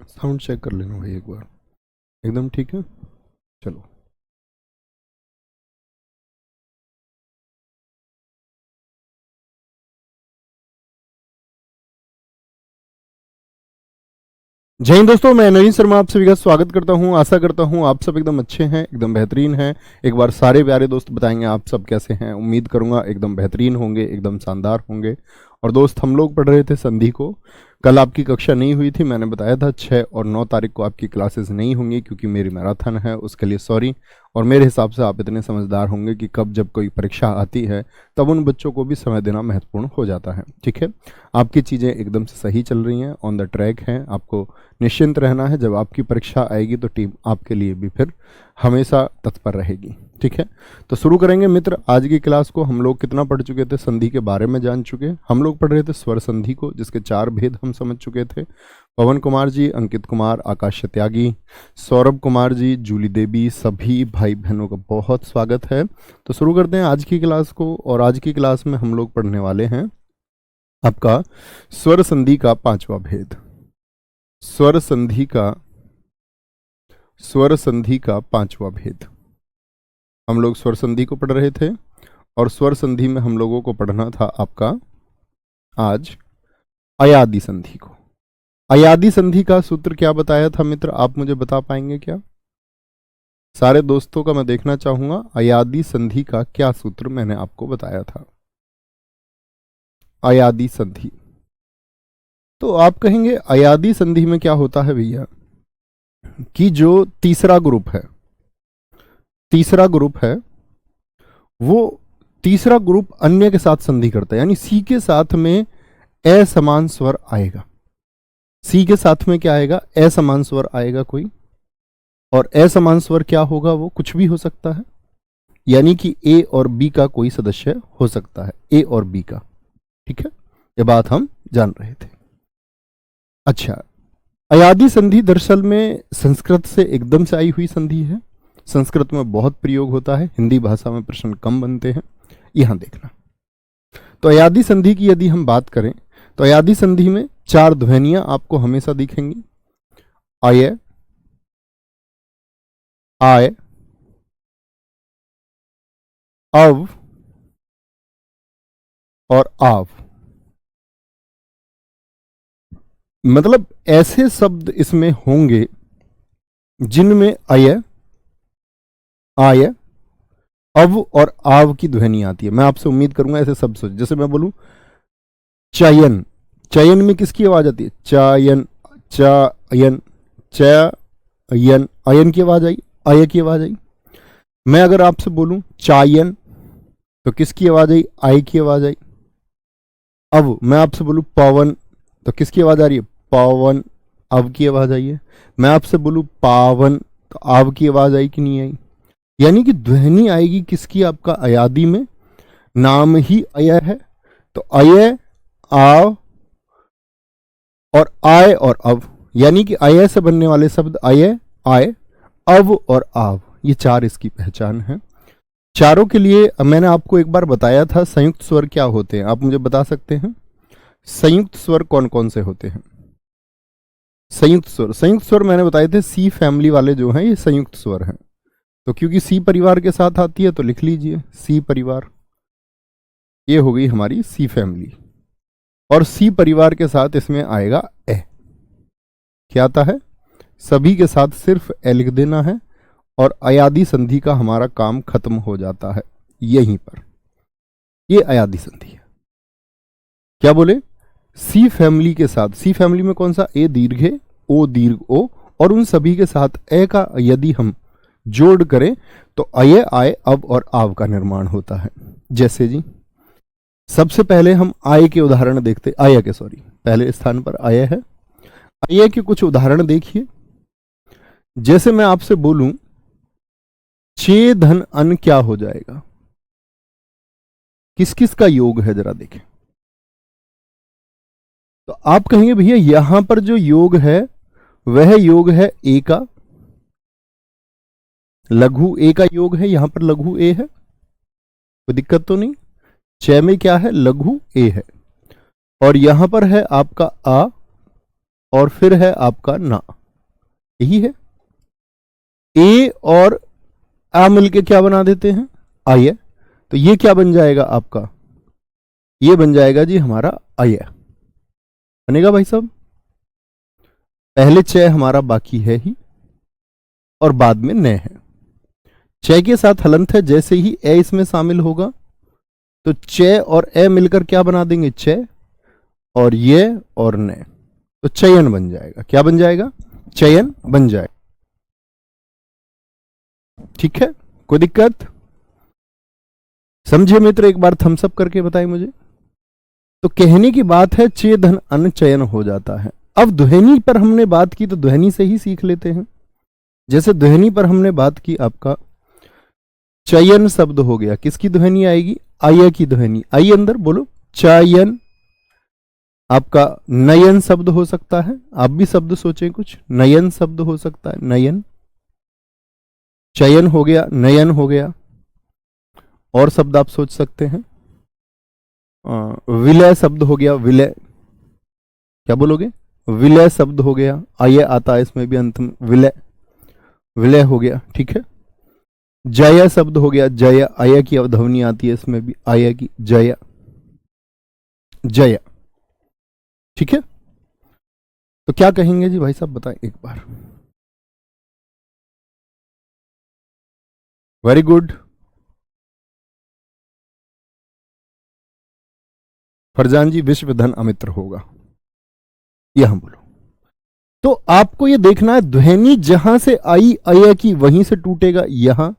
Sound check कर लेना भाई एक बार। एकदम ठीक है। चलो। जय हिंद दोस्तों, मैं नवीन शर्मा आप सभी का स्वागत करता हूं। आशा करता हूं आप सब एकदम अच्छे हैं, एकदम बेहतरीन हैं। एक बार सारे प्यारे दोस्त बताएंगे आप सब कैसे हैं। उम्मीद करूंगा एकदम बेहतरीन होंगे, एकदम शानदार होंगे। और दोस्त, हम लोग पढ़ रहे थे संधि को। कल आपकी कक्षा नहीं हुई थी, मैंने बताया था 6 और 9 तारीख को आपकी क्लासेस नहीं होंगी क्योंकि मेरी मैराथन है, उसके लिए सॉरी। और मेरे हिसाब से आप इतने समझदार होंगे कि कब जब कोई परीक्षा आती है तब उन बच्चों को भी समय देना महत्वपूर्ण हो जाता है। ठीक है, आपकी चीज़ें एकदम से सही चल रही हैं, ऑन द ट्रैक हैं। आपको निश्चिंत रहना है, जब आपकी परीक्षा आएगी तो टीम आपके लिए भी फिर हमेशा तत्पर रहेगी। ठीक है, तो शुरू करेंगे मित्र आज की क्लास को। हम लोग कितना पढ़ चुके थे, संधि के बारे में जान चुके। हम लोग पढ़ रहे थे स्वर संधि को, जिसके 4 भेद हम समझ चुके थे। पवन कुमार जी, अंकित कुमार, आकाश त्यागी, सौरभ कुमार जी, जूली देवी, सभी भाई बहनों का बहुत स्वागत है। तो शुरू करते हैं आज की क्लास को। और आज की क्लास में हम लोग पढ़ने वाले हैं आपका स्वर संधि का 5वां भेद। स्वर संधि का 5वां भेद। हम लोग स्वर संधि को पढ़ रहे थे और स्वर संधि में हम लोगों को पढ़ना था आपका आज अयादि संधि को। अयादि संधि का सूत्र क्या बताया था मित्र, आप मुझे बता पाएंगे क्या? सारे दोस्तों का मैं देखना चाहूंगा, अयादि संधि का क्या सूत्र मैंने आपको बताया था। अयादि संधि, तो आप कहेंगे अयादि संधि में क्या होता है भैया, कि जो तीसरा ग्रुप है वो तीसरा ग्रुप अन्य के साथ संधि करता है। यानी सी के साथ में असमान स्वर आएगा। सी के साथ में क्या आएगा? असमान स्वर आएगा कोई। और असमान स्वर क्या होगा? वो कुछ भी हो सकता है। यानी कि ए और बी का कोई सदस्य हो सकता है, ए और बी का। ठीक है, ये बात हम जान रहे थे। अच्छा, अयादि संधि दरअसल में संस्कृत से एकदम से आई हुई संधि है। संस्कृत में बहुत प्रयोग होता है, हिंदी भाषा में प्रश्न कम बनते हैं। यहां देखना, तो अयादि संधि की यदि हम बात करें तो अयादि संधि में 4 ध्वनियां आपको हमेशा दिखेंगी। अय, आय, अव और आव। मतलब ऐसे शब्द इसमें होंगे जिनमें अय, आय, अव और आव की ध्वनि आती है। मैं आपसे उम्मीद करूंगा ऐसे शब्द सोच, जैसे मैं बोलूं चयन, चयन में किसकी आवाज आती है? चयन, चयन, चयन, अयन की आवाज आई, अय की आवाज आई। मैं अगर आपसे बोलूं चायन, तो किसकी आवाज आई? आय की आवाज आई। अब मैं आपसे बोलूं पवन, तो किसकी आवाज आ रही है? पवन, अव की आवाज आई है। मैं आपसे बोलूं पावन, तो आव की आवाज आई कि नहीं आई? यानी कि ध्वनि आएगी किसकी? आपका अयादि में। नाम ही अय है, तो अय, आव और आय और अव। यानी कि अय से बनने वाले शब्द अय, आय, अव और आव, ये 4 इसकी पहचान है। चारों के लिए मैंने आपको एक बार बताया था संयुक्त स्वर क्या होते हैं। आप मुझे बता सकते हैं संयुक्त स्वर कौन कौन से होते हैं? संयुक्त स्वर मैंने बताए थे सी फैमिली वाले जो हैं ये संयुक्त स्वर हैं। तो क्योंकि सी परिवार के साथ आती है तो लिख लीजिए सी परिवार। ये हो गई हमारी सी फैमिली। और सी परिवार के साथ इसमें आएगा ए। क्या आता है? सभी के साथ सिर्फ ए लिख देना है और अयादि संधि का हमारा काम खत्म हो जाता है यहीं पर। ये अयादि संधि है। क्या बोले? सी फैमिली के साथ, सी फैमिली में कौन सा? ए दीर्घ है, ओ दीर्घ ओ, और उन सभी के साथ ए का यदि हम जोड़ करें तो अय, आय, अव और आव का निर्माण होता है। जैसे जी सबसे पहले हम आय के उदाहरण देखते, आय के सॉरी पहले स्थान पर आय है। आय के कुछ उदाहरण देखिए। जैसे मैं आपसे बोलूं चे धन अन, क्या हो जाएगा? किस किस का योग है जरा देखें। तो आप कहेंगे भैया यहां पर जो योग है वह योग है ए का, लघु ए का योग है। यहां पर लघु ए है, कोई दिक्कत तो नहीं। च में क्या है? लघु ए है। और यहां पर है आपका आ और फिर है आपका ना, यही है। ए और आ मिलके क्या बना देते हैं, आय। तो ये क्या बन जाएगा आपका, ये बन जाएगा जी हमारा आय बनेगा भाई साहब। पहले चय हमारा बाकी है ही और बाद में न है। चय के साथ हलंत है, जैसे ही ए इसमें शामिल होगा तो चय और ए मिलकर क्या बना देंगे, चय, और ये और न, तो चयन बन जाएगा। क्या बन जाएगा, चयन बन जाएगा। ठीक है, कोई दिक्कत? समझे मित्र, एक बार थम्स अप करके बताएं मुझे। तो कहने की बात है चे धन अन चयन हो जाता है। अब ध्वनि पर हमने बात की तो ध्वनि से ही सीख लेते हैं। जैसे ध्वनि पर हमने बात की, आपका चयन शब्द हो गया, किसकी ध्वनि आएगी, आय की ध्वनि। आई अंदर बोलो, चयन। आपका नयन शब्द हो सकता है, आप भी शब्द सोचें कुछ, नयन शब्द हो सकता है, नयन। चयन हो गया, नयन हो गया। और शब्द आप सोच सकते हैं, विलय शब्द हो गया, विलय। क्या बोलोगे, विलय शब्द हो गया, आय आता है इसमें भी अंत में, विलय, विलय हो गया। ठीक है, जय शब्द हो गया, जय, आय की अवध्वनि आती है इसमें भी, आय की, जय, जय। ठीक है, तो क्या कहेंगे जी भाई साहब, बताएं एक बार। Very good. फरजान जी, विश्व धन अमित्र होगा, यहां बोलो। तो आपको ये देखना है, ध्वनि जहां से आई अय की वहीं से टूटेगा, यहां,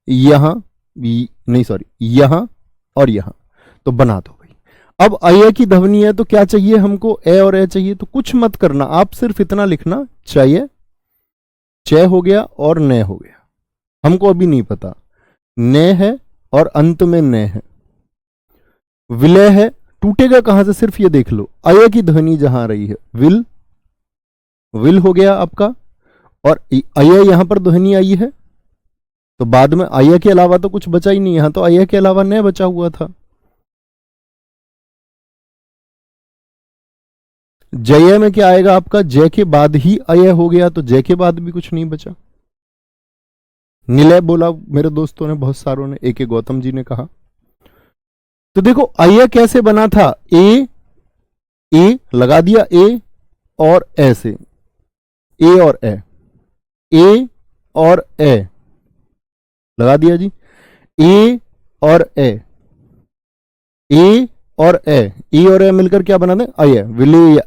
यहां, नहीं सॉरी, यहां और यहां, तो बना दो भाई। अब अय की ध्वनि है तो क्या चाहिए हमको, ए और ए चाहिए, तो कुछ मत करना, आप सिर्फ इतना लिखना, चाहिए, चय हो गया और न हो गया। हमको अभी नहीं पता, न है और अंत में न है, विलय है, टूटेगा कहां से, सिर्फ ये देख लो, अय की ध्वनि जहां रही है, विल, विल हो गया आपका, और अय यहां पर ध्वनि आई है, तो बाद में अय के अलावा तो कुछ बचा ही नहीं, यहां तो अय के अलावा न बचा हुआ था। जय में क्या आएगा आपका, जय के बाद ही अय हो गया, तो जय के बाद भी कुछ नहीं बचा। निलय बोला मेरे दोस्तों ने, बहुत सारों ने, ए के गौतम जी ने कहा। तो देखो अय कैसे बना था, ए लगा दिया, ए और ए से, ए और ए और ए लगा दिया जी, ए और ए और ए और ए मिलकर क्या बना दे, अय, विलय,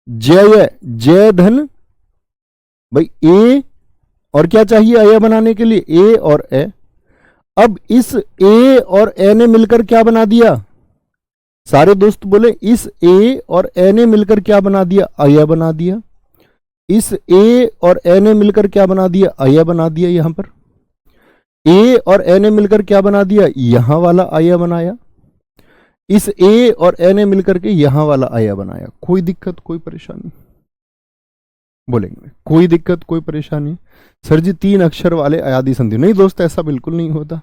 जय, जय धन भाई, ए और क्या चाहिए अय बनाने के लिए, ए और ए। अब इस ए और ए ने मिलकर क्या बना दिया, सारे दोस्त बोले, इस ए और ए ने मिलकर क्या बना दिया, अय बना दिया। इस ए और ए ने मिलकर क्या बना दिया, अय बना दिया। यहां पर ए और ए ने मिलकर क्या बना दिया, यहां वाला अय बनाया। इस ए और ए ने मिलकर के यहां वाला अय बनाया। कोई दिक्कत, कोई परेशानी? बोलेंगे कोई दिक्कत, कोई परेशानी? सर जी 3 अक्षर वाले अयादी संधि, नहीं दोस्त, ऐसा बिल्कुल नहीं होता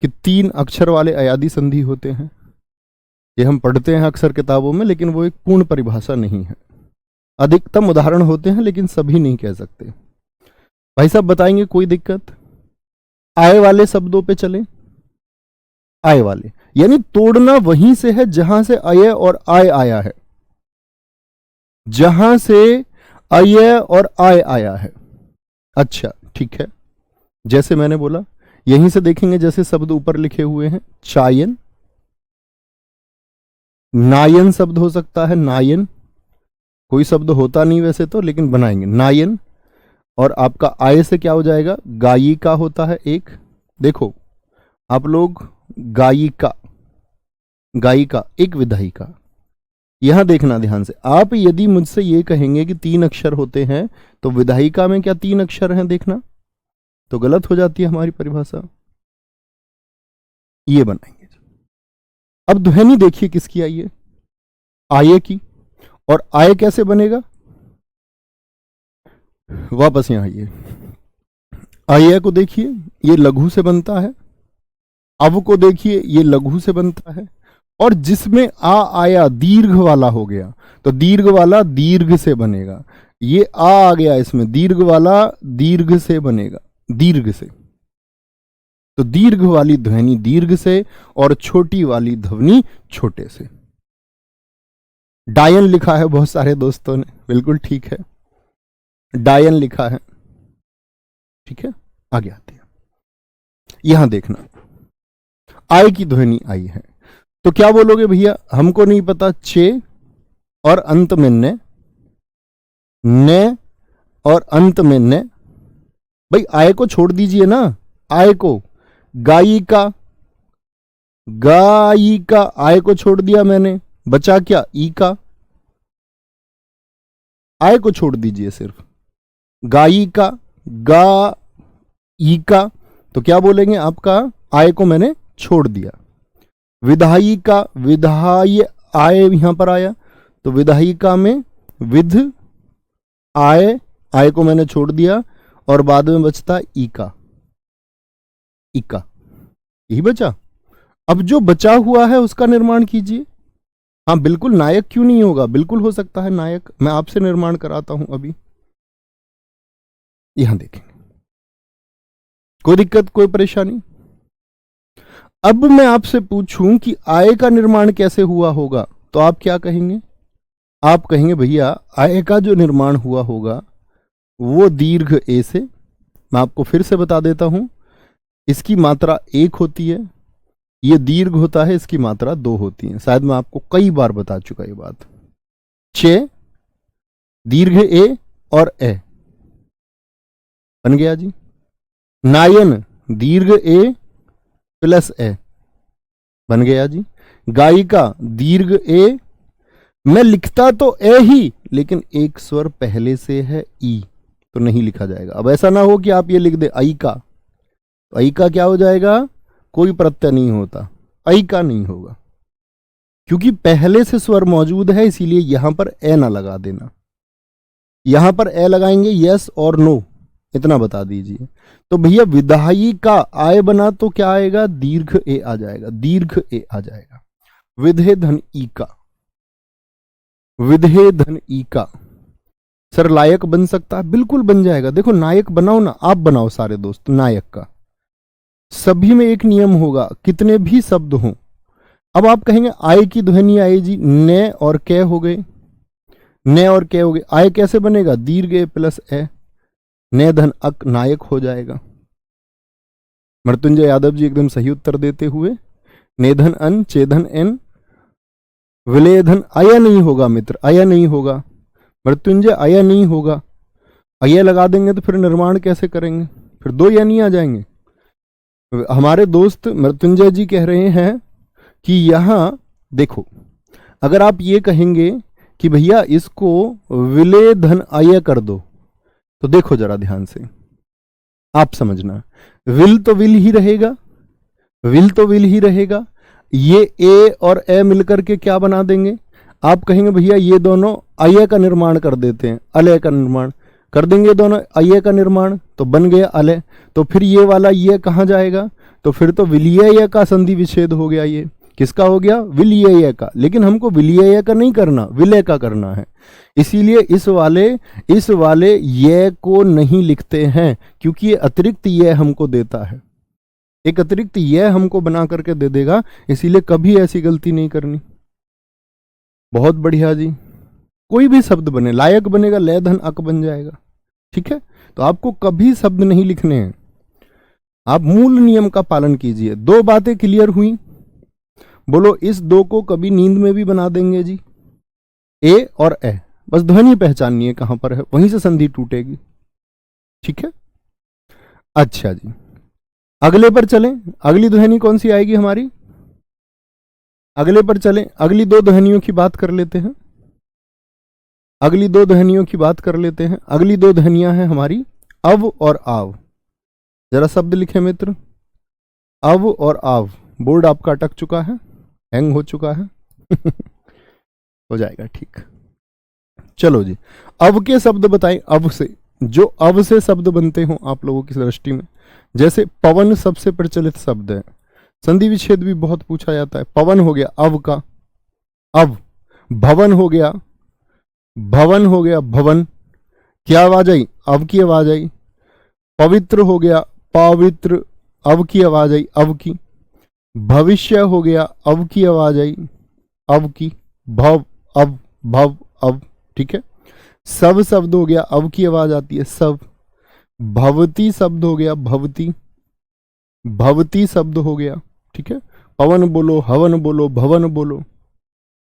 कि 3 अक्षर वाले अयादी संधि होते हैं। ये हम पढ़ते हैं अक्सर किताबों में, लेकिन वो एक पूर्ण परिभाषा नहीं है। अधिकतम उदाहरण होते हैं, लेकिन सभी नहीं कह सकते। भाई साहब बताएंगे, कोई दिक्कत? आय वाले शब्दों पे चले। आय वाले यानी तोड़ना वहीं से है जहां से अय और आय आया है, जहां से अय और आय आया है। अच्छा ठीक है, जैसे मैंने बोला यहीं से देखेंगे, जैसे शब्द ऊपर लिखे हुए हैं, चायन, नायन शब्द हो सकता है, नायन कोई शब्द होता नहीं वैसे तो, लेकिन बनाएंगे नायन। और आपका आय से क्या हो जाएगा, गायिका होता है एक। देखो आप लोग, गायिका, गायिका एक विधायिका। यहां देखना ध्यान से, आप यदि मुझसे ये कहेंगे कि 3 अक्षर होते हैं, तो विधायिका में क्या 3 अक्षर हैं, देखना तो गलत हो जाती है हमारी परिभाषा। ये बनाएंगे। अब ध्वनि देखिए किसकी आई है, आय की। और आय कैसे बनेगा, वापस यहां आइए, आय को देखिए, ये लघु से बनता है। अव को देखिए, ये लघु से बनता है। और जिसमें आ आया दीर्घ वाला हो गया, तो दीर्घ वाला दीर्घ से बनेगा। ये आ गया इसमें, दीर्घ वाला दीर्घ से बनेगा, दीर्घ से। तो दीर्घ वाली ध्वनि दीर्घ से और छोटी वाली ध्वनि छोटे से। डायन लिखा है बहुत सारे दोस्तों ने, बिल्कुल ठीक है, डायन लिखा है, ठीक है। आगे आते हैं, यहां देखना आय की ध्वनि आई है, तो क्या बोलोगे भैया? हमको नहीं पता, चे और अंत में ने और अंत में ने। भाई आय को छोड़ दीजिए ना, आय को, गायिका, गायिका, आय को छोड़ दिया मैंने, बचा क्या? ई का। आय को छोड़ दीजिए सिर्फ, गायिका, गा ई का, तो क्या बोलेंगे आपका? आय को मैंने छोड़ दिया। विधायिका, विधाय, आय यहां पर आया, तो विधायिका में विध आय, आय को मैंने छोड़ दिया और बाद में बचता इका, इका, यही बचा। अब जो बचा हुआ है उसका निर्माण कीजिए। हाँ बिल्कुल, नायक क्यों नहीं होगा, बिल्कुल हो सकता है नायक, मैं आपसे निर्माण कराता हूं अभी। यहां देखेंगे, कोई दिक्कत, कोई परेशानी? अब मैं आपसे पूछूं कि आय का निर्माण कैसे हुआ होगा, तो आप क्या कहेंगे? आप कहेंगे भैया आय का जो निर्माण हुआ होगा वो दीर्घ ए से। मैं आपको फिर से बता देता हूं, इसकी मात्रा 1 होती है, ये दीर्घ होता है, इसकी मात्रा 2 होती है। शायद मैं आपको कई बार बता चुका ये बात। चे, दीर्घ ए और ए, बन गया जी। नायन, दीर्घ ए प्लस ए, बन गया जी। गायिका, दीर्घ ए, मैं लिखता तो ए ही, लेकिन एक स्वर पहले से है ई, तो नहीं लिखा जाएगा। अब ऐसा ना हो कि आप ये लिख दे आई का, तो आई का क्या हो जाएगा? कोई प्रत्यय नहीं होता, आई का नहीं होगा, क्योंकि पहले से स्वर मौजूद है, इसीलिए यहां पर ए ना लगा देना। यहां पर ए लगाएंगे यस और नो, इतना बता दीजिए। तो भैया विधायी का आय बना तो क्या आएगा? दीर्घ ए आ जाएगा, दीर्घ ए आ जाएगा। विधे धन ई का, विधे धन ई का। सर लायक बन सकता है, बिल्कुल बन जाएगा। देखो नायक बनाओ ना, आप बनाओ सारे दोस्त नायक का। सभी में एक नियम होगा, कितने भी शब्द हों। अब आप कहेंगे आय की ध्वनि आए जी, ने और कै हो गए, ने और कै हो गए, आय कैसे बनेगा? दीर्घ ए प्लस ए, ने धन अक, नायक हो जाएगा। मृत्युंजय यादव जी एकदम सही उत्तर देते हुए, नेधन अन, चेधन एन, विलेधन, आया नहीं होगा मित्र, आया नहीं होगा। मृत्युंजय आया नहीं होगा, आया लगा देंगे तो फिर निर्माण कैसे करेंगे? फिर 2 या नहीं आ जाएंगे। हमारे दोस्त मृत्युंजय जी कह रहे हैं कि यहां देखो, अगर आप ये कहेंगे कि भैया इसको विलेधन आया कर दो, तो देखो जरा ध्यान से, आप समझना, विल तो विल ही रहेगा, विल तो विल ही रहेगा। ये ए और ए मिलकर के क्या बना देंगे? आप कहेंगे भैया ये दोनों अय का निर्माण कर देते हैं, अलय का निर्माण कर देंगे, दोनों अय का निर्माण, तो बन गया अलय। तो फिर ये वाला ये कहां जाएगा? तो फिर तो विलिय का संधि विच्छेद हो गया। ये किसका हो गया? विलिय का। लेकिन हमको विलिय का नहीं करना, विलय का करना है, इसीलिए इस वाले ये को नहीं लिखते हैं, क्योंकि ये अतिरिक्त ये हमको देता है, एक अतिरिक्त ये हमको बना करके दे देगा, इसीलिए कभी ऐसी गलती नहीं करनी। बहुत बढ़िया जी, कोई भी शब्द बने, लायक बनेगा, लय धन अक बन जाएगा, ठीक है। तो आपको कभी शब्द नहीं लिखने हैं, आप मूल नियम का पालन कीजिए। 2 बातें क्लियर हुई, बोलो इस 2 को कभी नींद में भी बना देंगे जी, ए और ए, बस ध्वनि पहचाननी है कहां पर है, वहीं से संधि टूटेगी, ठीक है। अच्छा जी, अगले पर चलें, अगली ध्वनि कौन सी आएगी हमारी? अगले पर चलें, अगली 2 ध्वनियों की बात कर लेते हैं, अगली 2 ध्वनियों की बात कर लेते हैं। अगली 2 ध्वनियां हैं हमारी अव और आव। जरा शब्द लिखे मित्र, अव और आव। बोर्ड आपका अटक चुका है, हैंग हो चुका है हो जाएगा ठीक। चलो जी, अव के शब्द बताएं। अव से, जो अव से शब्द बनते हो आप लोगों की दृष्टि में, जैसे पवन सबसे प्रचलित शब्द है, संधि विच्छेद भी बहुत पूछा जाता है। पवन हो गया अव का अव, भवन हो गया भवन हो गया भवन, क्या आवाज आई? अव की आवाज आई। पवित्र हो गया पवित्र, अव की आवाज आई अव की। भविष्य हो गया अव की आवाज आई अव की। भव अव भव अव, ठीक है। सब शब्द हो गया अव की आवाज आती है सब। भवती शब्द हो गया भवती, भवती शब्द हो गया, ठीक है। पवन बोलो, हवन बोलो, भवन बोलो,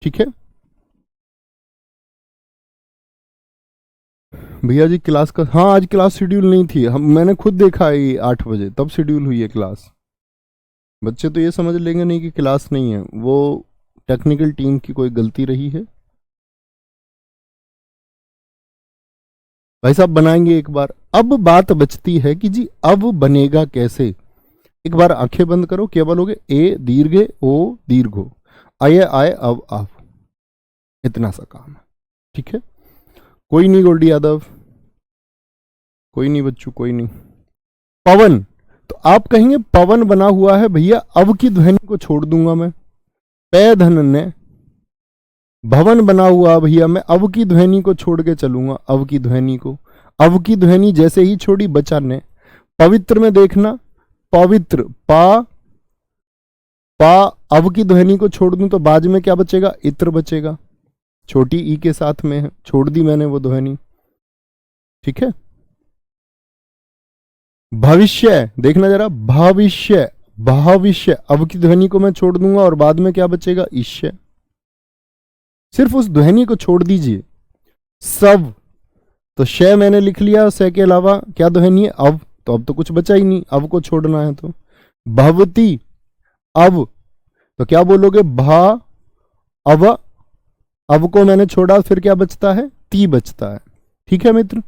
ठीक है। भैया जी क्लास का, हाँ आज क्लास शेड्यूल नहीं थी, मैंने खुद देखा है 8 बजे तब शेड्यूल हुई है क्लास। बच्चे तो ये समझ लेंगे नहीं कि क्लास नहीं है, वो टेक्निकल टीम की कोई गलती रही है। भाई साहब बनाएंगे एक बार। अब बात बचती है कि जी अब बनेगा कैसे। एक बार आंखें बंद करो, क्या बोलोगे? ए दीर्घ ओ दीर्घो, आय आय अब आप, इतना सा काम है, ठीक है। कोई नहीं गोल्डी यादव, कोई नहीं बच्चू, कोई नहीं। पवन, तो आप कहेंगे पवन बना हुआ है भैया, अब की ध्वनि को छोड़ दूंगा मैं, पै धन ने। भवन बना हुआ भैया, मैं अब की ध्वनि को छोड़ के चलूंगा, अब की ध्वनि को। अब की ध्वनि जैसे ही छोड़ी बचा ने। पवित्र में देखना, पवित्र पा पा, अब की ध्वनि को छोड़ दूं तो बाद में क्या बचेगा? इत्र बचेगा, छोटी ई के साथ में है, छोड़ दी मैंने वो ध्वनि, ठीक है। भविष्य देखना जरा, भविष्य भविष्य, अब की ध्वनि को मैं छोड़ दूंगा और बाद में क्या बचेगा? ईश्य। सिर्फ उस ध्वनि को छोड़ दीजिए। सब, तो श मैंने लिख लिया, स के अलावा क्या ध्वनि है? अब, तो अब तो कुछ बचा ही नहीं, अब को छोड़ना है तो। भवती अब, तो क्या बोलोगे? भा अब, अब को मैंने छोड़ा, फिर क्या बचता है? ती बचता है, ठीक है मित्र।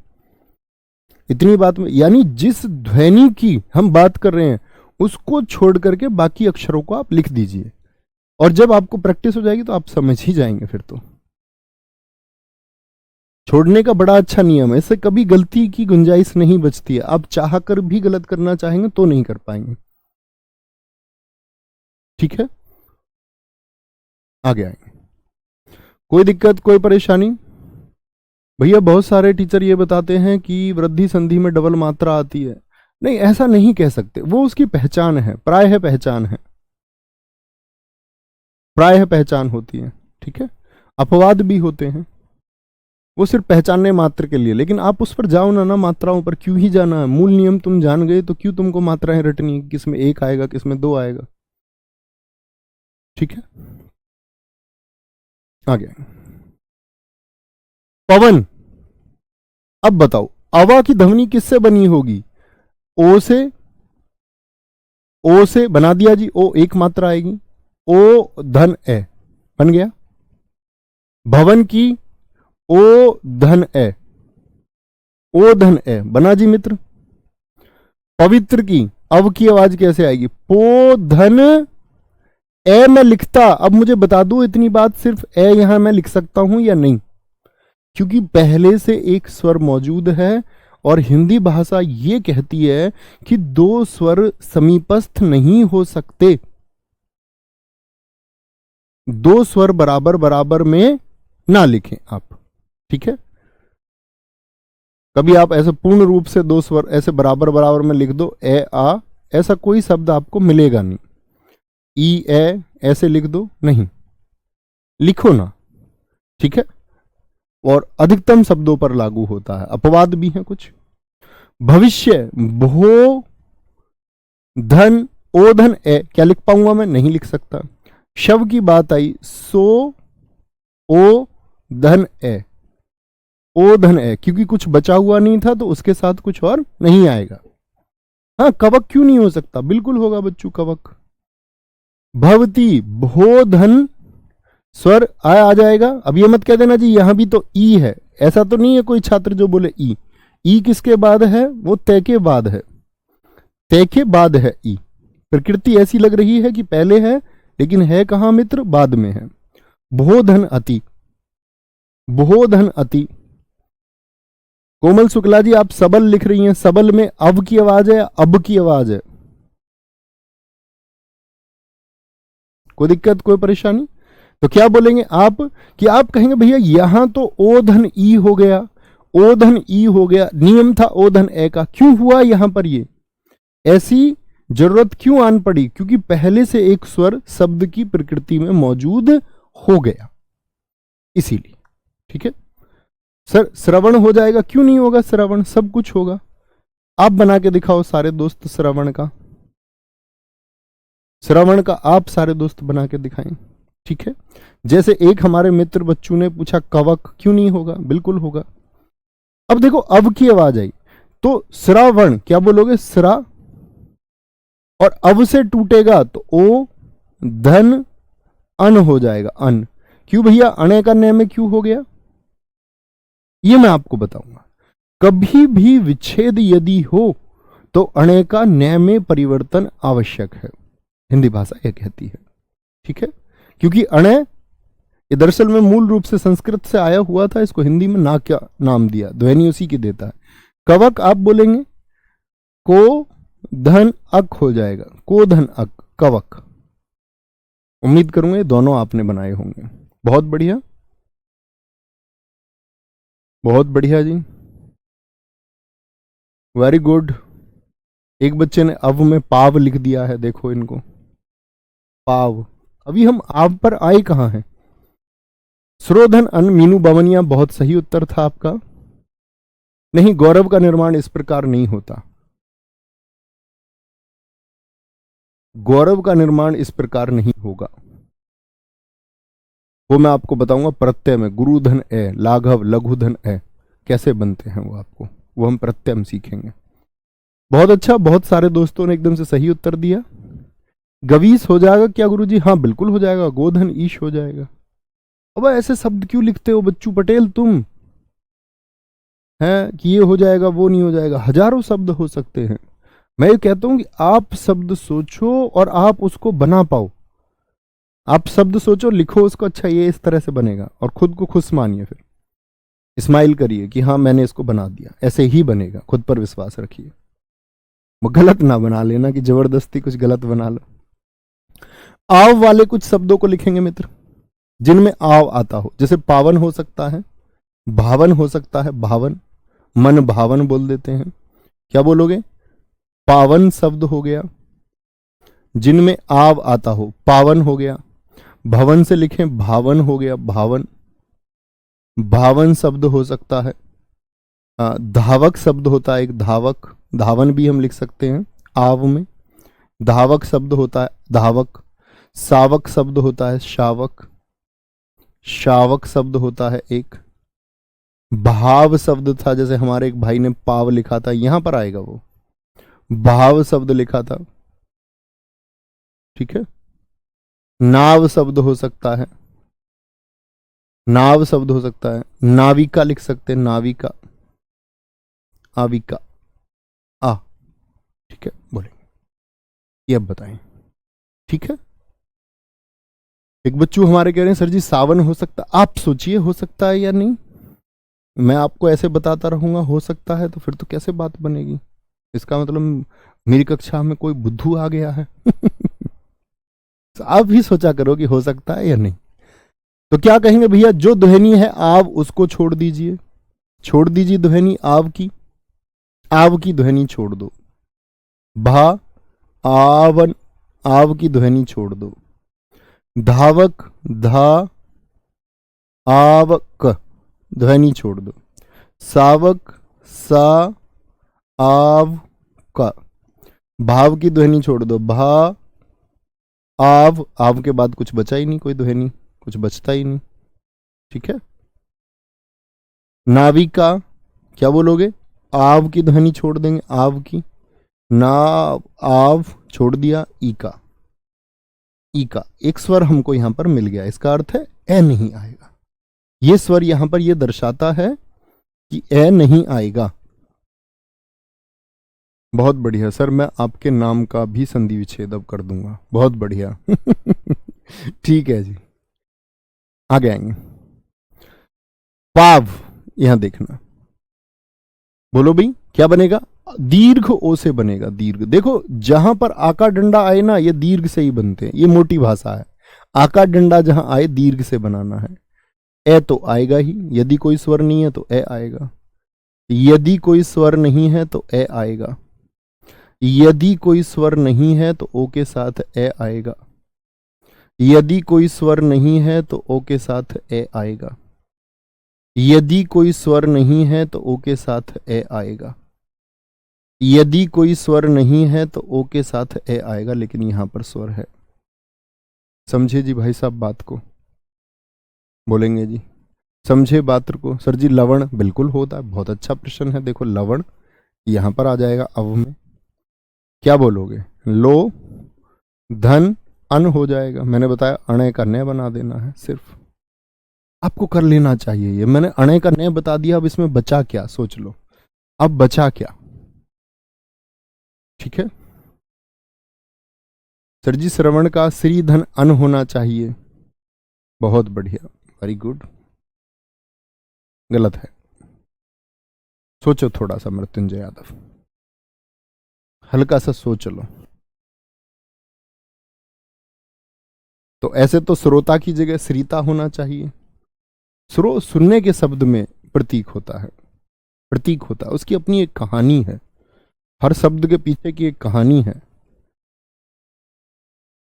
इतनी बात में, यानी जिस ध्वनि की हम बात कर रहे हैं उसको छोड़ करके बाकी अक्षरों को आप लिख दीजिए, और जब आपको प्रैक्टिस हो जाएगी तो आप समझ ही जाएंगे। फिर तो छोड़ने का बड़ा अच्छा नियम है, इससे कभी गलती की गुंजाइश नहीं बचती है। आप चाह कर भी गलत करना चाहेंगे तो नहीं कर पाएंगे, ठीक है। आगे आएंगे, कोई दिक्कत कोई परेशानी? भैया बहुत सारे टीचर ये बताते हैं कि वृद्धि संधि में डबल मात्रा आती है। नहीं, ऐसा नहीं कह सकते, वो उसकी पहचान है, प्रायः पहचान है, प्रायः पहचान होती है, ठीक है। अपवाद भी होते हैं, वो सिर्फ पहचानने मात्र के लिए। लेकिन आप उस पर जाओ ना मात्राओं पर, क्यों ही जाना है? मूल नियम तुम जान गए तो क्यों तुमको मात्राएं रटनी, किस में 1 आएगा किस में 2 आएगा, ठीक है। आगे पवन, अब बताओ अवा की ध्वनि किससे बनी होगी? ओ से, ओ से बना दिया जी, ओ एक मात्रा आएगी, ओ धन ए बन गया। भवन की ओ धन ए, ओ धन ए बना जी मित्र। पवित्र की अब की आवाज कैसे आएगी? पो धन ए मैं लिखता, अब मुझे बता दो इतनी बात, सिर्फ ए यहां मैं लिख सकता हूं या नहीं? क्योंकि पहले से एक स्वर मौजूद है और हिंदी भाषा ये कहती है कि 2 स्वर समीपस्थ नहीं हो सकते, 2 स्वर बराबर बराबर में ना लिखें आप, ठीक है। कभी आप ऐसे पूर्ण रूप से 2 स्वर ऐसे बराबर बराबर में लिख दो, ए आ, ऐसा कोई शब्द आपको मिलेगा नहीं। ई ए ऐसे लिख दो, नहीं लिखो ना, ठीक है। और अधिकतम शब्दों पर लागू होता है, अपवाद भी हैं कुछ। भविष्य भो धन ओ धन ए, क्या लिख पाऊंगा मैं? नहीं लिख सकता। शव की बात आई, सो ओ धन ए, ओ धन ए, क्योंकि कुछ बचा हुआ नहीं था तो उसके साथ कुछ और नहीं आएगा। हाँ, कवक क्यों नहीं हो सकता? बिल्कुल होगा बच्चों, कवक। भवती भो धन स्वर आ जाएगा। अब ये मत कह देना जी यहां भी तो ई है, ऐसा तो नहीं है कोई छात्र जो बोले ई। ई किसके बाद है? वो तय के बाद है, तय के बाद है ई। प्रकृति ऐसी लग रही है कि पहले है, लेकिन है कहां मित्र? बाद में है। भोधन अति, भोधन अति। कोमल शुक्ला जी आप सबल लिख रही हैं, सबल में अब की आवाज है, अब की आवाज है? कोई दिक्कत, कोई परेशानी? तो क्या बोलेंगे आप कि आप कहेंगे भैया यहां तो ओ धन ई हो गया, ओ धन ई हो गया, नियम था ओ धन ए का, क्यों हुआ यहां पर ये? ऐसी जरूरत क्यों आन पड़ी? क्योंकि पहले से एक स्वर शब्द की प्रकृति में मौजूद हो गया, इसीलिए। ठीक है सर, श्रवण हो जाएगा, क्यों नहीं होगा? श्रवण सब कुछ होगा। आप बना के दिखाओ सारे दोस्त श्रवण का, श्रवण का आप सारे दोस्त बना के दिखाएं। ठीक है, जैसे एक हमारे मित्र बच्चों ने पूछा कवक, क्यों नहीं होगा? बिल्कुल होगा। अब देखो अब की आवाज आई तो श्रवण, क्या बोलोगे? श्रा, और अब से टूटेगा तो ओ धन अन हो जाएगा, अन। क्यों भैया? अणे का न में क्यों हो गया? ये मैं आपको बताऊंगा। कभी भी विच्छेद यदि हो तो अणे का न में परिवर्तन आवश्यक है, हिंदी भाषा यह कहती है। ठीक है, क्योंकि अणे ये दरअसल में मूल रूप से संस्कृत से आया हुआ था, इसको हिंदी में ना क्या नाम दिया, ध्वनि उसी की देता है। कवक आप बोलेंगे को धन अक हो जाएगा, को धन अक, कवक। उम्मीद करूंगा ये दोनों आपने बनाए होंगे। बहुत बढ़िया, बहुत बढ़िया जी, वेरी गुड। एक बच्चे ने अव में पाव लिख दिया है, देखो इनको, पाव। अभी हम आव पर आए कहां हैं? श्रोधन अन, मीनू बावनिया, बहुत सही उत्तर था आपका। नहीं, गौरव का निर्माण इस प्रकार नहीं होता, गौरव का निर्माण इस प्रकार नहीं होगा, वो मैं आपको बताऊंगा प्रत्यय में। गुरु धन ए, लाघव लघु धन ए, कैसे बनते हैं वो आपको, वो हम प्रत्यय में सीखेंगे। बहुत अच्छा, बहुत सारे दोस्तों ने एकदम से सही उत्तर दिया। गवीस हो जाएगा क्या गुरुजी? हाँ बिल्कुल हो जाएगा, गोधन ईश हो जाएगा। अब ऐसे शब्द क्यों लिखते हो बच्चू पटेल तुम, हैं कि ये हो जाएगा वो नहीं हो जाएगा? हजारों शब्द हो सकते हैं। मैं ये कहता हूं कि आप शब्द सोचो और आप उसको बना पाओ। आप शब्द सोचो, लिखो उसको, अच्छा ये इस तरह से बनेगा, और खुद को खुश मानिए, फिर स्माइल करिए कि हाँ मैंने इसको बना दिया, ऐसे ही बनेगा। खुद पर विश्वास रखिए, वो गलत ना बना लेना कि जबरदस्ती कुछ गलत बना लो। आव वाले कुछ शब्दों को लिखेंगे मित्र जिनमें आव आता हो, जैसे पावन हो सकता है, भावन हो सकता है, भावन, मन भावन बोल देते हैं। क्या बोलोगे? पावन शब्द हो गया, जिनमें आव आता हो, पावन हो गया। भवन से लिखें, भावन हो गया, भावन, भावन शब्द हो सकता है। धावक शब्द होता है एक, धावक, धावन भी हम लिख सकते हैं आव में। धावक शब्द होता है धावक। सावक शब्द होता है शावक, शावक शब्द होता है एक। भाव शब्द था, जैसे हमारे एक भाई ने पाव लिखा था, यहां पर आएगा वो, भाव शब्द लिखा था। ठीक है, नाव शब्द हो सकता है, नाव शब्द हो सकता है। नाविका लिख सकते हैं, नाविका, आविका, आ। ठीक है, बोलेंगे ये, अब बताएं। ठीक है, एक बच्चू हमारे कह रहे हैं सर जी सावन हो सकता, आप सोचिए हो सकता है या नहीं। मैं आपको ऐसे बताता रहूंगा हो सकता है, तो फिर तो कैसे बात बनेगी? इसका मतलब मेरी कक्षा में कोई बुद्धू आ गया है। तो आप भी सोचा करो कि हो सकता है या नहीं। तो क्या कहेंगे भैया? जो ध्वनि है आव, उसको छोड़ दीजिए, छोड़ दीजिए ध्वनि आव की, आव की ध्वनि छोड़ दो। भा, आवन, आव की ध्वनि छोड़ दो। धावक, धा, आवक, ध्वनि छोड़ दो। सावक, सा, आव का, भाव की ध्वनि छोड़ दो। भा, आव, आव के बाद कुछ बचा ही नहीं, कोई ध्वनि कुछ बचता ही नहीं। ठीक है, नाविका, क्या बोलोगे? आव की ध्वनि छोड़ देंगे, आव की, ना, आव छोड़ दिया, ई का, ई का एक स्वर हमको यहां पर मिल गया। इसका अर्थ है ए नहीं आएगा। ये स्वर यहां पर यह दर्शाता है कि ए नहीं आएगा। बहुत बढ़िया सर, मैं आपके नाम का भी संधि विच्छेद अब कर दूंगा। बहुत बढ़िया। ठीक है जी, आगे आएंगे। पाव, यहां देखना, बोलो भाई क्या बनेगा? दीर्घ ओ से बनेगा, दीर्घ। देखो जहां पर आका डंडा आए ना, ये दीर्घ से ही बनते हैं, ये मोटी भाषा है। आका डंडा जहां आए दीर्घ से बनाना है। ए तो आएगा ही, यदि कोई स्वर नहीं है तो ए आएगा, यदि कोई स्वर नहीं है तो ए आएगा, यदि कोई स्वर नहीं है तो ओ के साथ ए आएगा, यदि कोई स्वर नहीं है तो ओ के साथ ए आएगा, यदि कोई स्वर नहीं है तो ओ के साथ ए आएगा, यदि कोई स्वर नहीं है तो ओ के साथ ए आएगा, लेकिन यहां पर स्वर है। समझे जी भाई साहब बात को? बोलेंगे जी, समझे बात को? सर जी लवण बिल्कुल होता है, बहुत अच्छा प्रश्न है। देखो लवण यहां पर आ जाएगा अव में, क्या बोलोगे? लो धन अन हो जाएगा। मैंने बताया अणे का न बना देना है, सिर्फ आपको कर लेना चाहिए ये। मैंने अणे का न बता दिया, अब इसमें बचा क्या? सोच लो अब बचा क्या। ठीक है सर जी, श्रवण का श्री धन अन होना चाहिए। बहुत बढ़िया, वेरी गुड। गलत है, सोचो थोड़ा सा मृत्युंजय यादव, हल्का सा सोच लो। तो ऐसे तो श्रोता की जगह श्रीता होना चाहिए। श्रो सुनने के शब्द में प्रतीक होता है, प्रतीक होता है, उसकी अपनी एक कहानी है, हर शब्द के पीछे की एक कहानी है।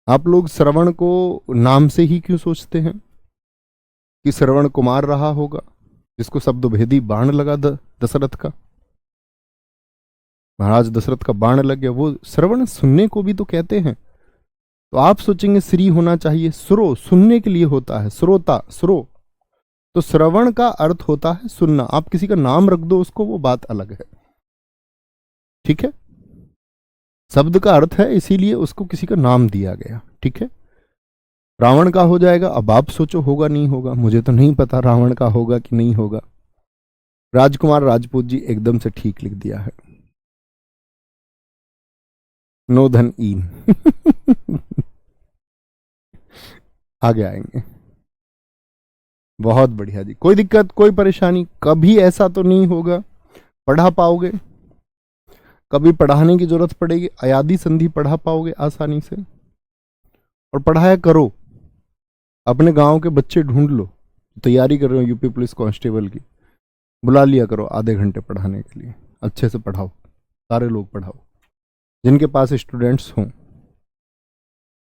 आप लोग श्रवण को नाम से ही क्यों सोचते हैं कि श्रवण कुमार रहा होगा जिसको शब्द भेदी बाण लगा दशरथ का, महाराज दशरथ का बाण लग गया। वो श्रवण सुनने को भी तो कहते हैं। तो आप सोचेंगे श्री होना चाहिए, श्रो सुनने के लिए होता है, श्रोता श्रो। तो श्रवण का अर्थ होता है सुनना। आप किसी का नाम रख दो उसको, वो बात अलग है। ठीक है, शब्द का अर्थ है इसीलिए उसको किसी का नाम दिया गया। ठीक है, रावण का हो जाएगा। अब आप सोचो होगा नहीं होगा, मुझे तो नहीं पता रावण का होगा कि नहीं होगा। राजकुमार राजपूत जी एकदम से ठीक लिख दिया है, नो धन ईन। आगे आएंगे। बहुत बढ़िया जी, कोई दिक्कत कोई परेशानी? कभी ऐसा तो नहीं होगा पढ़ा पाओगे, कभी पढ़ाने की जरूरत पड़ेगी, अयादी संधि पढ़ा पाओगे आसानी से? और पढ़ाया करो, अपने गांव के बच्चे ढूंढ लो, तैयारी कर रहे हो यूपी पुलिस कांस्टेबल की, बुला लिया करो आधे घंटे पढ़ाने के लिए। अच्छे से पढ़ाओ, सारे लोग पढ़ाओ जिनके पास स्टूडेंट्स हों।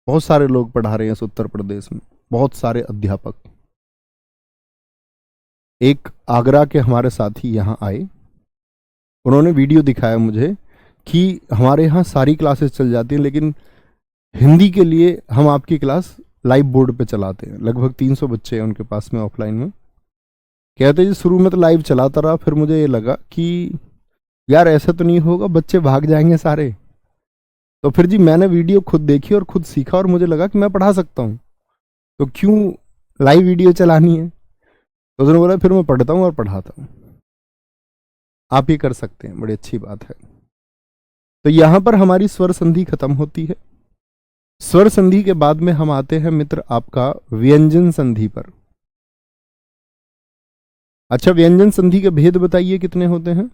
बहुत सारे लोग पढ़ा रहे हैं इस उत्तर प्रदेश में, बहुत सारे अध्यापक। एक आगरा के हमारे साथी यहाँ आए, उन्होंने वीडियो दिखाया मुझे कि हमारे यहाँ सारी क्लासेस चल जाती हैं, लेकिन हिंदी के लिए हम आपकी क्लास लाइव बोर्ड पे चलाते हैं। लगभग 300 बच्चे हैं उनके पास में ऑफलाइन में। कहते जी शुरू में तो लाइव चलाता रहा, फिर मुझे ये लगा कि यार ऐसा तो नहीं होगा बच्चे भाग जाएंगे सारे। तो फिर जी मैंने वीडियो खुद देखी और खुद सीखा, और मुझे लगा कि मैं पढ़ा सकता हूँ, तो क्यों लाइव वीडियो चलानी है। तो उसने बोला फिर मैं पढ़ता हूँ और पढ़ाता हूँ। आप ये कर सकते हैं, बड़ी अच्छी बात है। तो यहां पर हमारी स्वर संधि खत्म होती है। स्वर संधि के बाद में हम आते हैं मित्र आपका व्यंजन संधि पर। अच्छा, व्यंजन संधि के भेद बताइए कितने होते हैं?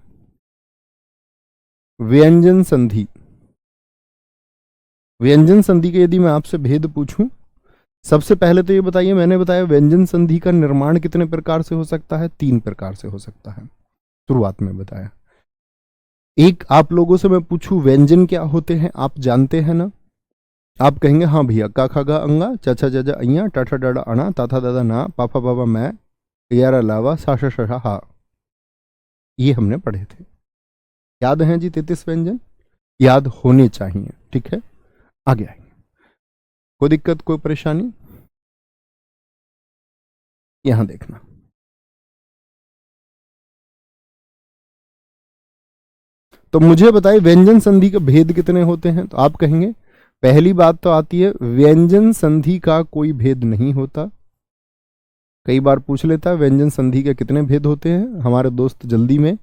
व्यंजन संधि, व्यंजन संधि के यदि मैं आपसे भेद पूछूं, सबसे पहले तो ये बताइए, मैंने बताया व्यंजन संधि का निर्माण कितने प्रकार से हो सकता है? 3 प्रकार से हो सकता है, शुरुआत में बताया। एक आप लोगों से मैं पूछूं व्यंजन क्या होते हैं, आप जानते हैं ना? आप कहेंगे हाँ भैया, का खा गा अंगा, चाचा जजा अइया, टाठा डाडा अणा, ताथा दादा ना, पापा बाबा मैं, यार अलावा, साशा शशा हा। ये हमने पढ़े थे, याद हैं जी 33 व्यंजन? याद होने चाहिए। ठीक है, आगे आएंगे। कोई दिक्कत कोई परेशानी? यहां देखना, तो मुझे बताइए व्यंजन संधि के भेद कितने होते हैं? तो आप कहेंगे पहली बात तो आती है व्यंजन संधि का कोई भेद नहीं होता। कई बार पूछ लेता है व्यंजन संधि के कितने भेद होते हैं, हमारे दोस्त जल्दी में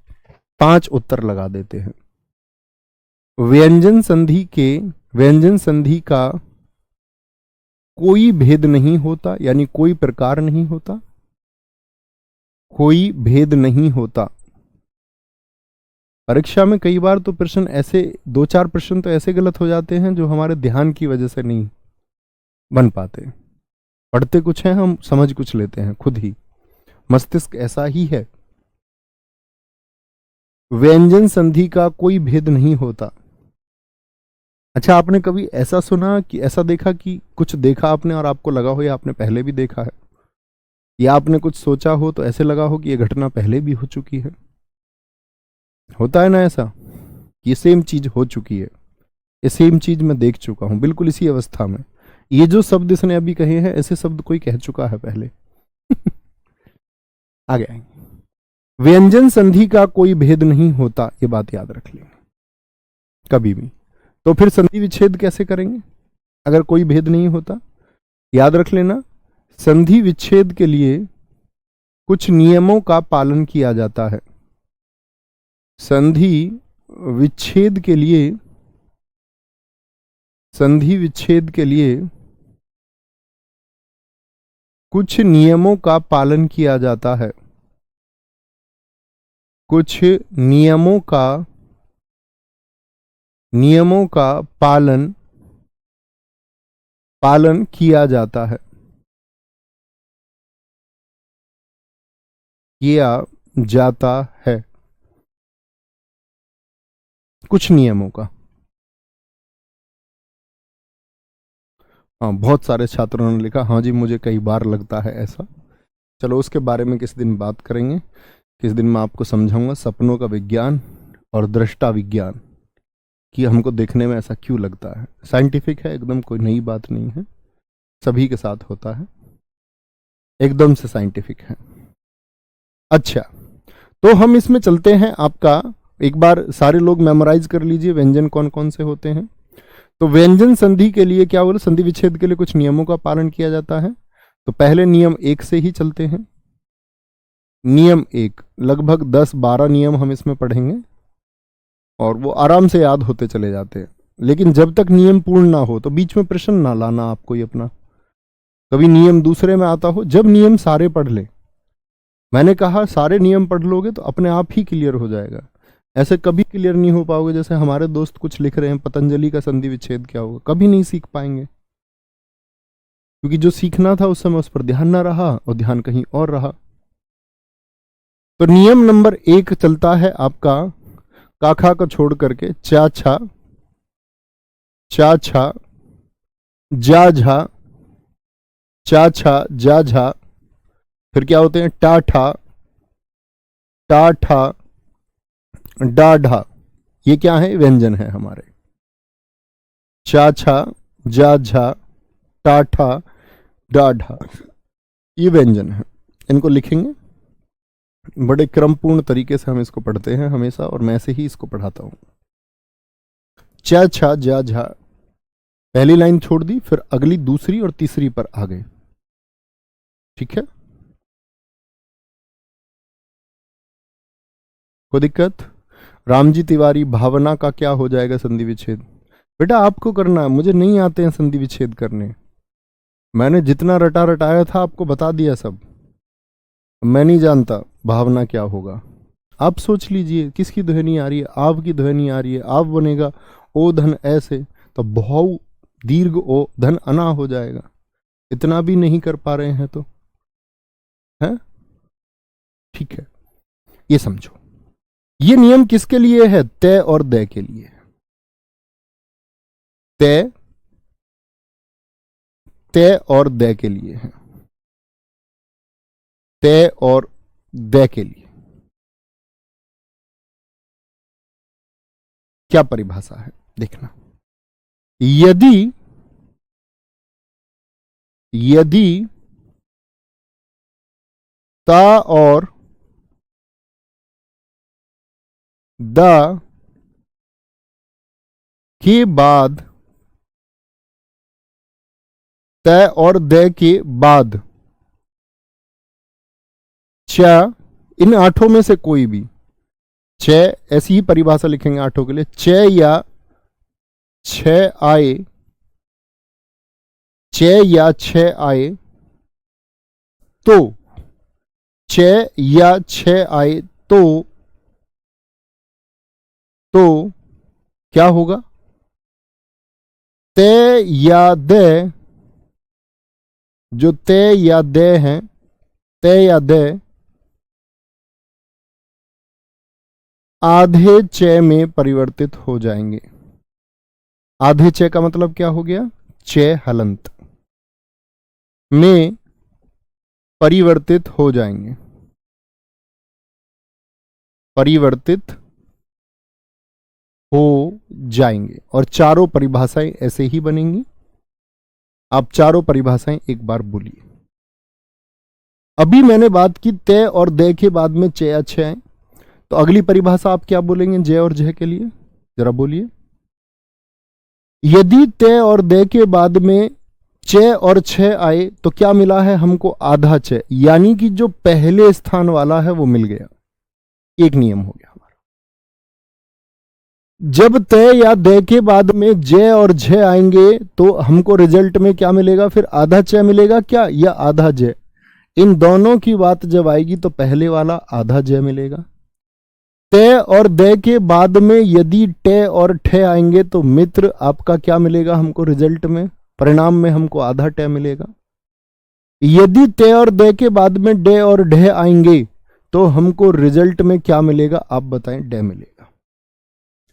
5 उत्तर लगा देते हैं। व्यंजन संधि का कोई भेद नहीं होता, यानी कोई प्रकार नहीं होता, कोई भेद नहीं होता। परीक्षा में कई बार तो प्रश्न ऐसे 2-4 प्रश्न तो ऐसे गलत हो जाते हैं जो हमारे ध्यान की वजह से नहीं बन पाते। पढ़ते कुछ हैं, हम समझ कुछ लेते हैं खुद ही। मस्तिष्क ऐसा ही है। व्यंजन संधि का कोई भेद नहीं होता। अच्छा, आपने कभी ऐसा सुना कि ऐसा देखा कि कुछ देखा आपने और आपको लगा हो या आपने पहले भी देखा है, या आपने कुछ सोचा हो तो ऐसे लगा हो कि ये घटना पहले भी हो चुकी है? होता है ना ऐसा, ये सेम चीज हो चुकी है, ये सेम चीज मैं देख चुका हूं, बिल्कुल इसी अवस्था में। ये जो शब्द इसने अभी कहे हैं, ऐसे शब्द कोई कह चुका है पहले। आगे आएंगे। व्यंजन संधि का कोई भेद नहीं होता, ये बात याद रख लेंगे कभी भी। तो फिर संधि विच्छेद कैसे करेंगे अगर कोई भेद नहीं होता? याद रख लेना, संधि विच्छेद के लिए कुछ नियमों का पालन किया जाता है। संधि विच्छेद के लिए, संधि विच्छेद के लिए कुछ नियमों का पालन किया जाता है। कुछ नियमों का पालन किया जाता है, किया जाता है, कुछ नियमों का। हाँ, बहुत सारे छात्रों ने लिखा हाँ जी मुझे कई बार लगता है ऐसा। चलो उसके बारे में किस दिन बात करेंगे, किस दिन मैं आपको समझाऊंगा सपनों का विज्ञान और दृष्टा विज्ञान, कि हमको देखने में ऐसा क्यों लगता है। साइंटिफिक है एकदम, कोई नई बात नहीं है, सभी के साथ होता है, एकदम से साइंटिफिक है। अच्छा, तो हम इसमें चलते हैं। आपका एक बार सारे लोग मेमोराइज कर लीजिए व्यंजन कौन कौन से होते हैं। तो व्यंजन संधि के लिए क्या बोला, संधि विच्छेद के लिए कुछ नियमों का पालन किया जाता है। तो पहले नियम एक से ही चलते हैं। नियम एक, लगभग 10-12 नियम हम इसमें पढ़ेंगे और वो आराम से याद होते चले जाते हैं। लेकिन जब तक नियम पूर्ण ना हो तो बीच में प्रश्न ना लाना आपको ही अपना, कभी नियम दूसरे में आता हो। जब नियम सारे पढ़ ले, मैंने कहा सारे नियम पढ़ लोगे तो अपने आप ही क्लियर हो जाएगा। ऐसे कभी क्लियर नहीं हो पाओगे जैसे हमारे दोस्त कुछ लिख रहे हैं पतंजलि का संधि विच्छेद क्या होगा, कभी नहीं सीख पाएंगे, क्योंकि जो सीखना था उस समय उस पर ध्यान ना रहा और ध्यान कहीं और रहा। तो नियम नंबर 1 चलता है आपका काखा को छोड़ करके चा छा, चा छा, जा झा, चा छा जा झा, फिर क्या होते हैं टा ठा, टा ठा, डा ढा। ये क्या है, व्यंजन है हमारे। चा छा जा झा, टा ठा, डा ढा, ये व्यंजन है। इनको लिखेंगे, बड़े क्रमपूर्ण तरीके से हम इसको पढ़ते हैं हमेशा, और मैं ऐसे ही इसको पढ़ाता हूं। चा छा जा झा, पहली लाइन छोड़ दी, फिर अगली दूसरी और तीसरी पर आ गए। ठीक है, कोई दिक्कत? रामजी तिवारी, भावना का क्या हो जाएगा संधि विच्छेद? बेटा आपको करना है, मुझे नहीं आते हैं संधि विच्छेद करने। मैंने जितना रटा रटाया था आपको बता दिया सब। मैं नहीं जानता भावना क्या होगा। आप सोच लीजिए किसकी ध्वनि आ रही है, आपकी ध्वनि आ रही है, आप बनेगा ओ धन ऐसे, तो बहु दीर्घ ओ धन अना हो जाएगा। इतना भी नहीं कर पा रहे हैं तो है, ठीक है। ये समझो, ये नियम किसके लिए है, तय और दय के लिए। तय, तय और दय के लिए है, तय और दय के लिए। क्या परिभाषा है देखना, यदि यदि ता और द के बाद, तय और दय के बाद च, इन आठों में से कोई भी, छ, ऐसी ही परिभाषा लिखेंगे आठों के लिए, छ या छ आए, छ या छ आए तो, छ या छ आए तो क्या होगा, तय या दय जो तय या दे हैं, तय या दे आधे च में परिवर्तित हो जाएंगे। आधे च का मतलब क्या हो गया? च हलंत में परिवर्तित हो जाएंगे, परिवर्तित हो जाएंगे। और चारों परिभाषाएं ऐसे ही बनेंगी। आप चारों परिभाषाएं एक बार बोलिए। अभी मैंने बात की तय और दे के बाद में च या छ आए, तो अगली परिभाषा आप क्या बोलेंगे जय और जय के लिए? जरा बोलिए। यदि तय और दे के बाद में च और छ आए तो क्या मिला है हमको? आधा च, यानी कि जो पहले स्थान वाला है वो मिल गया। एक नियम हो गया हमारा। जब तय या दे के बाद में ज और झ आएंगे तो हमको रिजल्ट में क्या मिलेगा? फिर आधा च मिलेगा क्या, या आधा ज? इन दोनों की बात जब आएगी तो पहले वाला आधा ज मिलेगा। तय और दे के बाद में यदि ट और ठ आएंगे तो मित्र आपका क्या मिलेगा हमको रिजल्ट में? परिणाम में हमको आधा ट मिलेगा। यदि तय और दे के बाद में ड और ढ आएंगे तो हमको रिजल्ट में क्या मिलेगा? आप बताएं। ड मिलेगा।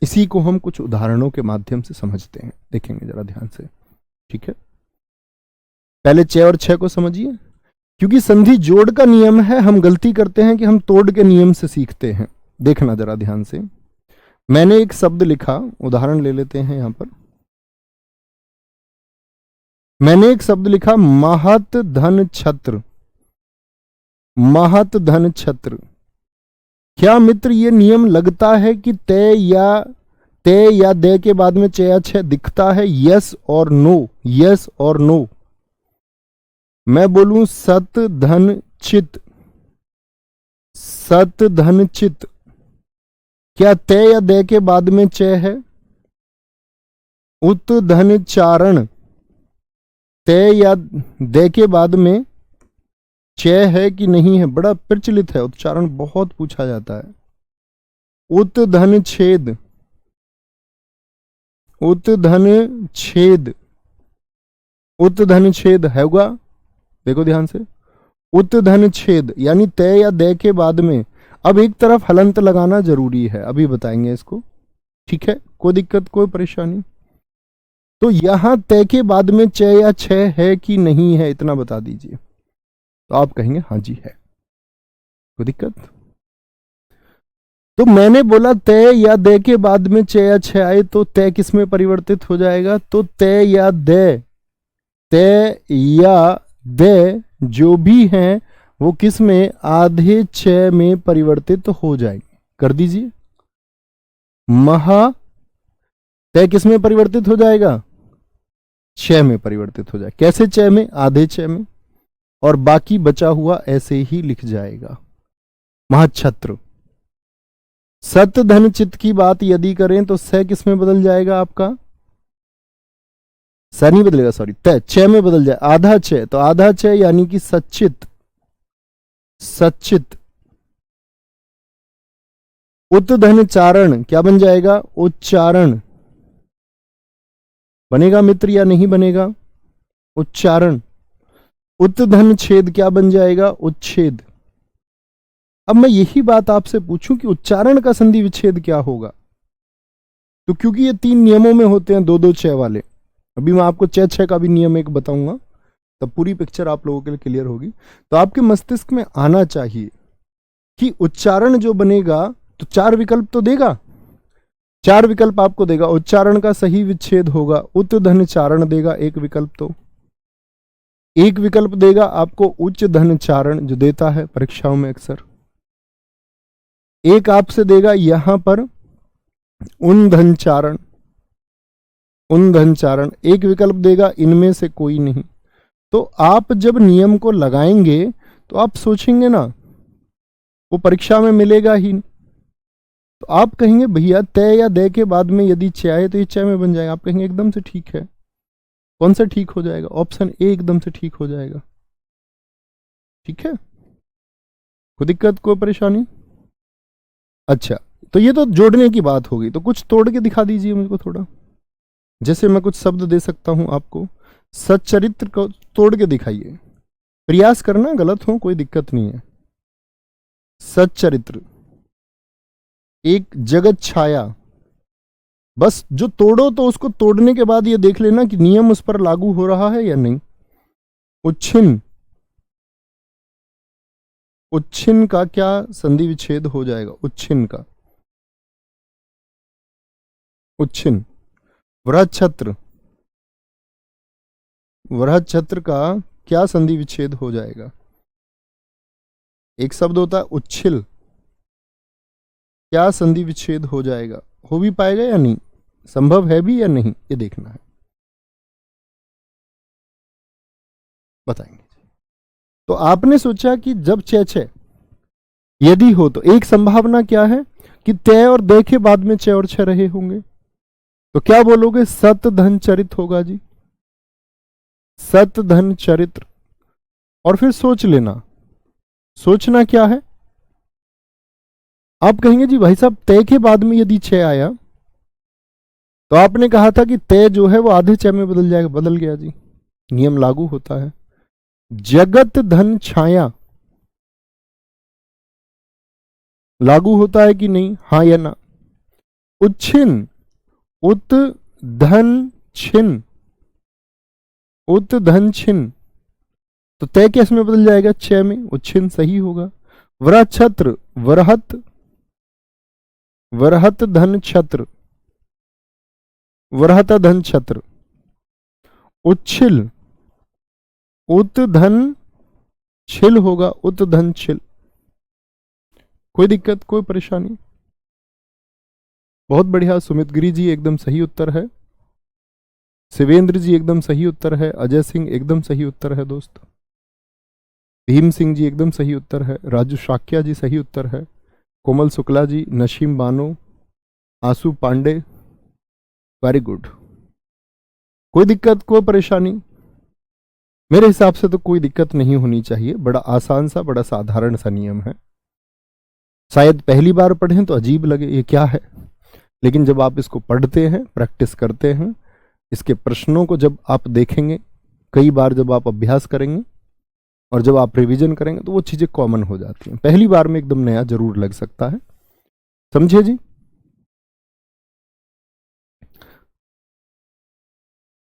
इसी को हम कुछ उदाहरणों के माध्यम से समझते हैं, देखेंगे जरा ध्यान से, ठीक है? पहले च और छ को समझिए, क्योंकि संधि जोड़ का नियम है। हम गलती करते हैं कि हम तोड़ के नियम से सीखते हैं। देखना जरा ध्यान से। मैंने एक शब्द लिखा, उदाहरण ले लेते हैं यहां पर। मैंने एक शब्द लिखा महत धन छत्र। महत धन छत्र। क्या मित्र ये नियम लगता है कि तय या दे के बाद में च या छ दिखता है? यस और नो, यस और नो। मैं बोलूं सत धन चित, सत धन चित, क्या तय या दे के बाद में च है? उत धन चारण, तय या दे के बाद में च है कि नहीं है? बड़ा प्रचलित है, उच्चारण बहुत पूछा जाता है। उत धन छेद, उत धन छेद, उत धन छेद है होगा। देखो ध्यान से, उत धन छेद, यानी तय या दे के बाद में अब एक तरफ हलंत लगाना जरूरी है, अभी बताएंगे इसको, ठीक है? कोई दिक्कत, कोई परेशानी? तो यहां तय के बाद में च या छ है कि नहीं है, इतना बता दीजिए। तो आप कहेंगे हाँ जी है। कोई दिक्कत? तो मैंने बोला तय या दे के बाद में च या छ आए तो तय किस में परिवर्तित हो जाएगा? तो तय या दे, तय या दे जो भी हैं वो किस में? आधे च में परिवर्तित हो जाएंगे। कर दीजिए। महा तय किस में परिवर्तित हो जाएगा? छ में परिवर्तित हो जाए। कैसे च में? आधे च में। और बाकी बचा हुआ ऐसे ही लिख जाएगा, महच्छत्र। सत धन चित्त की बात यदि करें तो स किस में बदल जाएगा आपका? स नहीं बदलेगा, सॉरी, तय छ में बदल जाए। आधा छ, तो आधा छ यानी कि सच्चित, सच्चित। उत धन चारण क्या बन जाएगा? उच्चारण बनेगा मित्र या नहीं बनेगा? उच्चारण। उत धन छेद क्या बन जाएगा? उच्छेद। अब मैं यही बात आपसे पूछूं कि उच्चारण का संधि विच्छेद क्या होगा? तो क्योंकि ये तीन नियमों में होते हैं, दो दो छह वाले, अभी मैं आपको छह छह का भी नियम एक बताऊंगा, तब पूरी पिक्चर आप लोगों के लिए क्लियर होगी। तो आपके मस्तिष्क में आना चाहिए कि उच्चारण जो बनेगा तो चार विकल्प तो देगा, चार विकल्प आपको देगा। उच्चारण का सही विच्छेद होगा, उत धन चारण देगा एक विकल्प, तो एक विकल्प देगा आपको उच्च धन चारण जो देता है परीक्षाओं में अक्सर। एक आपसे देगा यहां पर उन धन चारण, उन धन चारण। एक विकल्प देगा इनमें से कोई नहीं। तो आप जब नियम को लगाएंगे तो आप सोचेंगे ना, वो परीक्षा में मिलेगा ही नहीं। तो आप कहेंगे भैया तय या दे के बाद में यदि च आए तो ये च में बन जाएगा। आप कहेंगे एकदम से ठीक है। कौन सा ठीक हो जाएगा? ऑप्शन ए एकदम से ठीक हो जाएगा। ठीक है, कोई दिक्कत, कोई परेशानी? अच्छा, तो ये तो जोड़ने की बात होगी, तो कुछ तोड़ के दिखा दीजिए मुझको थोड़ा। जैसे मैं कुछ शब्द दे सकता हूं आपको, सच्चरित्र को तोड़ के दिखाइए। प्रयास करना, गलत हो कोई दिक्कत नहीं है। सच्चरित्र, एक जगत छाया। बस जो तोड़ो तो उसको तोड़ने के बाद ये देख लेना कि नियम उस पर लागू हो रहा है या नहीं। उच्छिन्न, उच्छिन्न का क्या संधि विच्छेद हो जाएगा? उच्छिन्न का, उच्छिन्न। वृहच्छत्र, वृहच्छत्र का क्या संधि विच्छेद हो जाएगा? एक शब्द होता है उच्छिल, क्या संधि विच्छेद हो जाएगा? हो भी पाएगा या नहीं, संभव है भी या नहीं, ये देखना है, बताएंगे। तो आपने सोचा कि जब च यदि हो तो एक संभावना क्या है कि तय और दय के बाद में च और छ रहे होंगे, तो क्या बोलोगे? सत धन चरित होगा जी, सत धन चरित्र। और फिर सोच लेना, सोचना क्या है? आप कहेंगे जी भाई साहब तय के बाद में यदि छ आया तो आपने कहा था कि तय जो है वो आधे च में बदल जाएगा, बदल गया जी, नियम लागू होता है। जगत धन छाया लागू होता है कि नहीं, हाँ या ना? उच्छिन्न, उत धन छिन्न, उत धन छिन्न, तो तय कैसे में बदल जाएगा? छ में, उच्छिन्न सही होगा। वृहच्छत्र, वरहत, वरहत धन छत्र, वरहत धन छत्र। उच्छिल, उत धन छिल होगा, उत धन छिल। कोई दिक्कत, कोई परेशानी? बहुत बढ़िया, सुमित गिरी जी एकदम सही उत्तर है, शिवेंद्र जी एकदम सही उत्तर है, अजय सिंह एकदम सही उत्तर है दोस्त, भीम सिंह जी एकदम सही उत्तर है, राजू शाक्या जी सही उत्तर है, कोमल शुक्ला जी, नशीम बानो, आंसू पांडे, वेरी गुड। कोई दिक्कत, कोई परेशानी? मेरे हिसाब से तो कोई दिक्कत नहीं होनी चाहिए, बड़ा आसान सा, बड़ा साधारण सा नियम है। शायद पहली बार पढ़ें तो अजीब लगे ये क्या है, लेकिन जब आप इसको पढ़ते हैं, प्रैक्टिस करते हैं, इसके प्रश्नों को जब आप देखेंगे, कई बार जब आप अभ्यास करेंगे और जब आप रिवीजन करेंगे तो वो चीजें कॉमन हो जाती हैं। पहली बार में एकदम नया जरूर लग सकता है, समझे जी?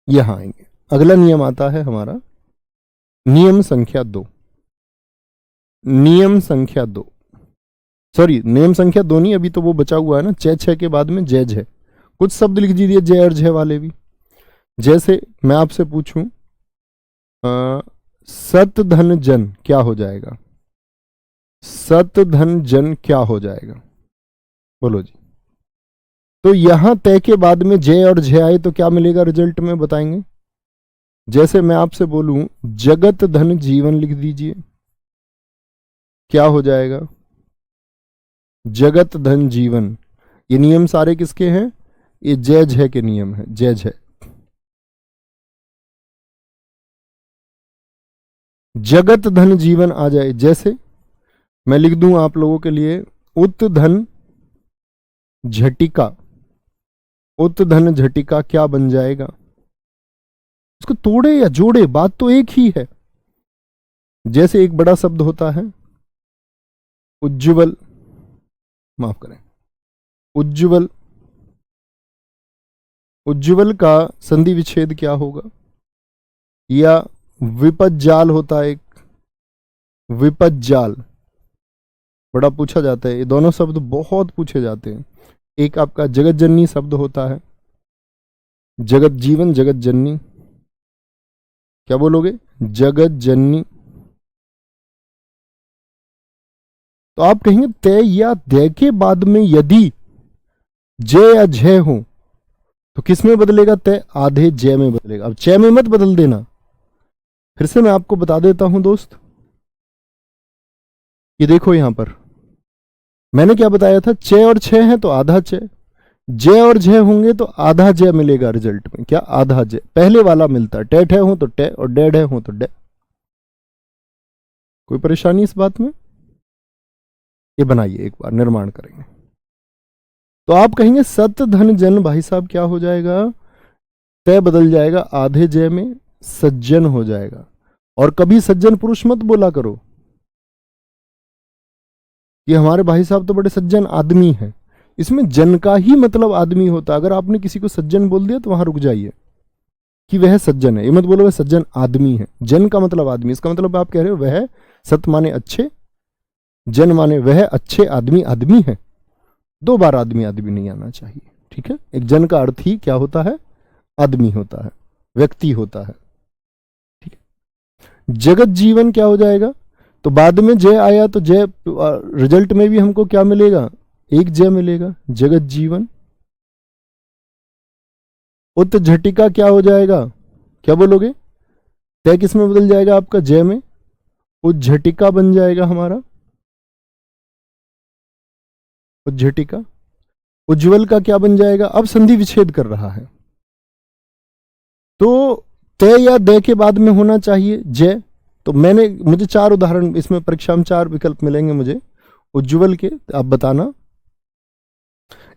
यहां आएंगे, अगला नियम आता है हमारा नियम संख्या 2। नियम संख्या 2, सॉरी नियम संख्या 2 नहीं, अभी तो वो बचा हुआ है ना, च छ के बाद में जय झ। कुछ शब्द लिख दीजिए जय और झ वाले भी। जैसे मैं आपसे पूछूं सत धन जन क्या हो जाएगा? सत धन जन क्या हो जाएगा? बोलो जी। तो यहां तय के बाद में जय और झ आए तो क्या मिलेगा रिजल्ट में, बताएंगे? जैसे मैं आपसे बोलूं जगत धन जीवन लिख दीजिए, क्या हो जाएगा? जगत धन जीवन। ये नियम सारे किसके हैं? ये जय झ के नियम है, जय झ। जगत धन जीवन आ जाए, जैसे मैं लिख दूं आप लोगों के लिए उत धन झटिका, उत धन झटिका क्या बन जाएगा? उसको तोड़े या जोड़े, बात तो एक ही है। जैसे एक बड़ा शब्द होता है उज्ज्वल, माफ करें, उज्ज्वल, उज्ज्वल का संधि विच्छेद क्या होगा? या विपज्जाल होता है एक, विपज्जाल बड़ा पूछा जाता है, ये दोनों शब्द बहुत पूछे जाते हैं। एक आपका जगत जननी शब्द होता है, जगत जीवन, जगत जननी, क्या बोलोगे? जगत जननी। तो आप कहेंगे तय या दय के बाद में यदि जय या झय हो तो किस में बदलेगा? तय आधे जय में बदलेगा। अब च में मत बदल देना, फिर से मैं आपको बता देता हूं दोस्त। ये देखो यहां पर मैंने क्या बताया था, च और छ है तो आधा च, जय और झय होंगे तो आधा जय मिलेगा रिजल्ट में। क्या? आधा जय, पहले वाला मिलता है। टे हो तो टे और डे हो तो डे। कोई परेशानी इस बात में? ये बनाइए, एक बार निर्माण करेंगे तो आप कहेंगे सत धन जन, भाई साहब क्या हो जाएगा? तय बदल जाएगा आधे जय में, सज्जन हो जाएगा। और कभी सज्जन पुरुष मत बोला करो कि हमारे भाई साहब तो बड़े सज्जन आदमी हैं। इसमें जन का ही मतलब आदमी होता। अगर आपने किसी को सज्जन बोल दिया तो वहां रुक जाइए कि वह सज्जन है, ये मत बोलो वह सज्जन आदमी है। जन का मतलब आदमी, इसका मतलब आप कह रहे हो वह सत माने अच्छे, जन माने वह अच्छे आदमी आदमी है। दो बार आदमी आदमी नहीं आना चाहिए, ठीक है। एक जन का अर्थ ही क्या होता है, आदमी होता है, व्यक्ति होता है, ठीक है। जगत जीवन क्या हो जाएगा, तो बाद में जय आया तो जय रिजल्ट में भी हमको क्या मिलेगा, एक जय मिलेगा, जगत जीवन। उत झटिका क्या हो जाएगा, क्या बोलोगे, तय किस में बदल जाएगा आपका, जय में, उज्झटिका बन जाएगा हमारा, उज्झटिका। उज्ज्वल का क्या बन जाएगा, अब संधि विच्छेद कर रहा है तो तय या दय के बाद में होना चाहिए जय। तो मुझे 4 उदाहरण इसमें परीक्षा में 4 विकल्प मिलेंगे मुझे उज्ज्वल के, आप बताना।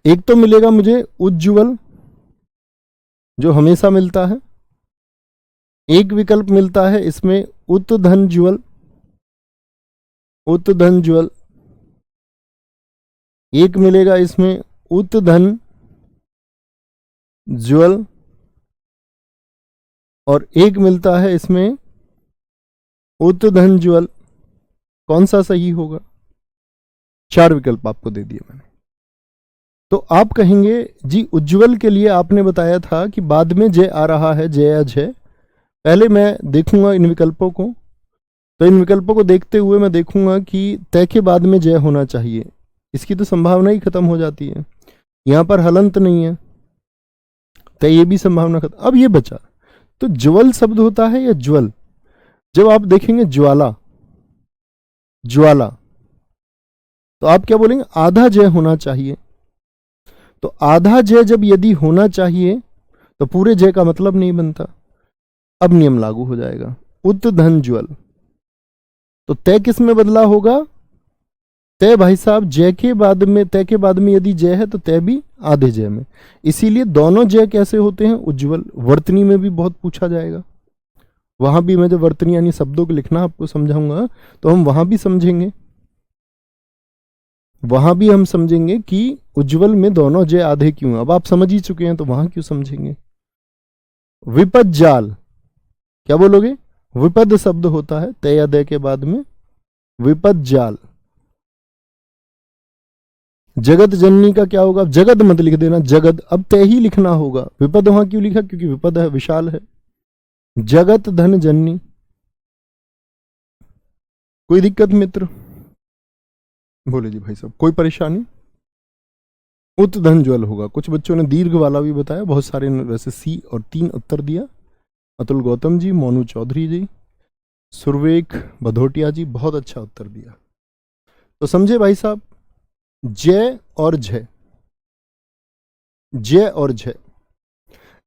एक तो मिलेगा मुझे उज्ज्वल जो हमेशा मिलता है, एक विकल्प मिलता है इसमें उत्धनज्वल, उत्धनज्वल, एक मिलेगा इसमें उत्धन ज्वल, और एक मिलता है इसमें उत्धन ज्वल। कौन सा सही होगा, 4 विकल्प आपको दे दिए मैंने। तो आप कहेंगे जी उज्ज्वल के लिए आपने बताया था कि बाद में जय आ रहा है, जय या जय। पहले मैं देखूंगा इन विकल्पों को, तो इन विकल्पों को देखते हुए मैं देखूंगा कि तय के बाद में जय होना चाहिए, इसकी तो संभावना ही खत्म हो जाती है। यहां पर हलंत नहीं है, तो ये भी संभावना खत्म। अब ये बचा, तो ज्वल शब्द होता है या ज्वल। जब आप देखेंगे ज्वाला, ज्वाला, तो आप क्या बोलेंगे, आधा जय होना चाहिए। तो आधा जय जब यदि होना चाहिए तो पूरे जय का मतलब नहीं बनता। अब नियम लागू हो जाएगा, उत्धन ज्वल। तो तय किस में बदला होगा, तय भाई साहब जय के बाद में, तय के बाद में यदि जय है तो तय भी आधे जय में। इसीलिए दोनों जय कैसे होते हैं, उज्ज्वल। वर्तनी में भी बहुत पूछा जाएगा, वहां भी मैं जब वर्तनी यानी शब्दों को लिखना आपको समझाऊंगा तो हम वहां भी समझेंगे, वहां भी हम समझेंगे कि उज्ज्वल में दोनों जय आधे क्यों। अब आप समझ ही चुके हैं तो वहां क्यों समझेंगे। विपद जाल, क्या बोलोगे, विपद शब्द होता है तय या दय के बाद में, विपद जाल। जगत जननी का क्या होगा, जगत मत लिख देना, जगत अब तय ही लिखना होगा। विपद वहां क्यों लिखा, क्योंकि विपद है, विशाल है। जगत धन जननी, कोई दिक्कत मित्र, बोले जी भाई साहब कोई परेशानी। उत्धन ज्वल होगा। कुछ बच्चों ने दीर्घ वाला भी बताया, बहुत सारे ने वैसे सी और 3 उत्तर दिया। अतुल गौतम जी, मोनू चौधरी जी, सुरवेक भदौटिया जी, बहुत अच्छा उत्तर दिया। तो समझे भाई साहब, जय और जय, जय और जय।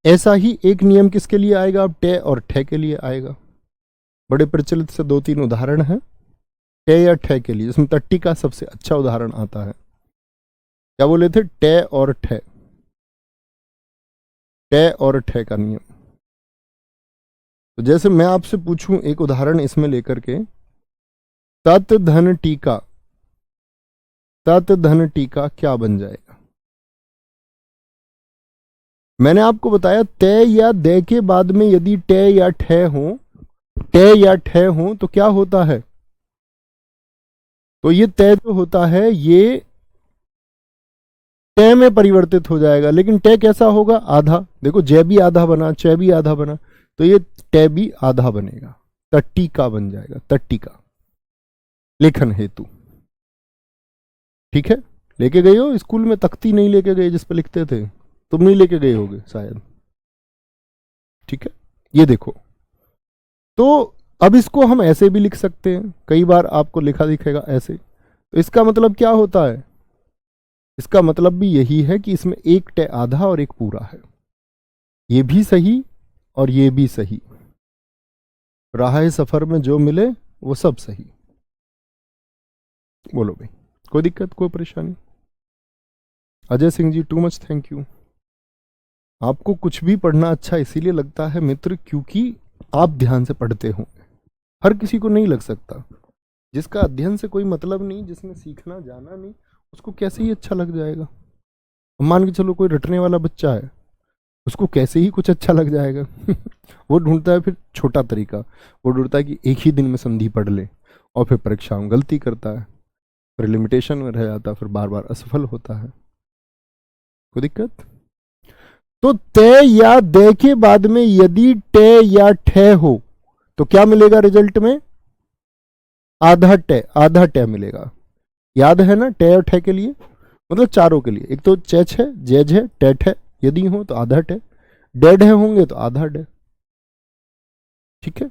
ऐसा ही एक नियम किसके लिए आएगा, अब टे और ठे के लिए आएगा। बड़े प्रचलित से 2-3 उदाहरण हैं टे या ठे के लिए, इसमें टट्टी का सबसे अच्छा उदाहरण आता है। क्या बोले थे, टे और ठे, टे और ठे का नियम। तो जैसे मैं आपसे पूछूं एक उदाहरण इसमें लेकर के, तत् धन टीका, तत् धन टीका क्या बन जाएगा। मैंने आपको बताया तय या दे के बाद में यदि टे या ठे हो, टे या ठे हो तो क्या होता है, तो ये तय जो होता है ये टे में परिवर्तित हो जाएगा। लेकिन टे कैसा होगा, आधा। देखो जय भी आधा बना, चे भी आधा बना, तो ये टे भी आधा बनेगा, तट्टी का बन जाएगा, तट्टी का, लेखन हेतु। ठीक है, लेके गए हो स्कूल में, तख्ती नहीं लेके गए जिस पे लिखते थे, तुम नहीं लेके गए होगे शायद। ठीक है, ये देखो। तो अब इसको हम ऐसे भी लिख सकते हैं, कई बार आपको लिखा दिखेगा ऐसे। तो इसका मतलब क्या होता है, इसका मतलब भी यही है कि इसमें एक टे आधा और एक पूरा है। ये भी सही और ये भी सही, राह सफर में जो मिले वो सब सही। बोलो भाई, कोई दिक्कत, कोई परेशानी। Ajay Singh ji, too much thank you. आपको कुछ भी पढ़ना अच्छा इसीलिए लगता है मित्र, क्योंकि आप ध्यान से पढ़ते हो। हर किसी को नहीं लग सकता। जिसका अध्ययन से कोई मतलब नहीं, जिसने सीखना जाना नहीं, उसको कैसे ही अच्छा लग जाएगा। मान के चलो कोई रटने वाला बच्चा है, उसको कैसे ही कुछ अच्छा लग जाएगा। वो ढूंढता है फिर छोटा तरीका, वो ढूंढता है कि एक ही दिन में संधि पढ़ ले, और फिर परीक्षा में गलती करता है, फिर लिमिटेशन में रह जाता है, फिर बार बार असफल होता है। कोई दिक्कत? तो ते या दे के बाद में यदि टे या ठे हो तो क्या मिलेगा रिजल्ट में? आधा टे, आधा टे मिलेगा। याद है ना टे और ठे के लिए, मतलब चारों के लिए। एक तो चेच है, जेज है, टेट है, यदि हो तो आधा टे, डेड है होंगे तो आधा डे। ठीक है।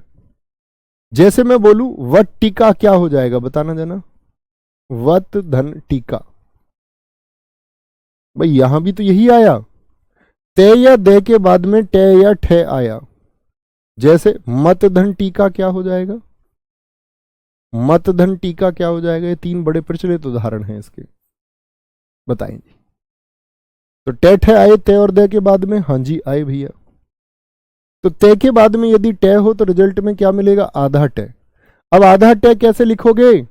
जैसे मैं बोलूं वट टीका, क्या हो जाएगा बताना जना? वत धन टीका। भाई यहां भी तो यही आया, ते या दे के बाद में टे या ठे आया। जैसे मत धन टीका क्या हो जाएगा? मत धन टीका क्या हो जाएगा? ये तीन बड़े प्रचलित उदाहरण हैं इसके, बताएंगे। तो टे ठे आए ते और दे के बाद में? हाँ जी आए भैया। तो ते के बाद में यदि टे हो तो रिजल्ट में क्या मिलेगा? आधा टे। अब आधा टे कैसे लिखोगे?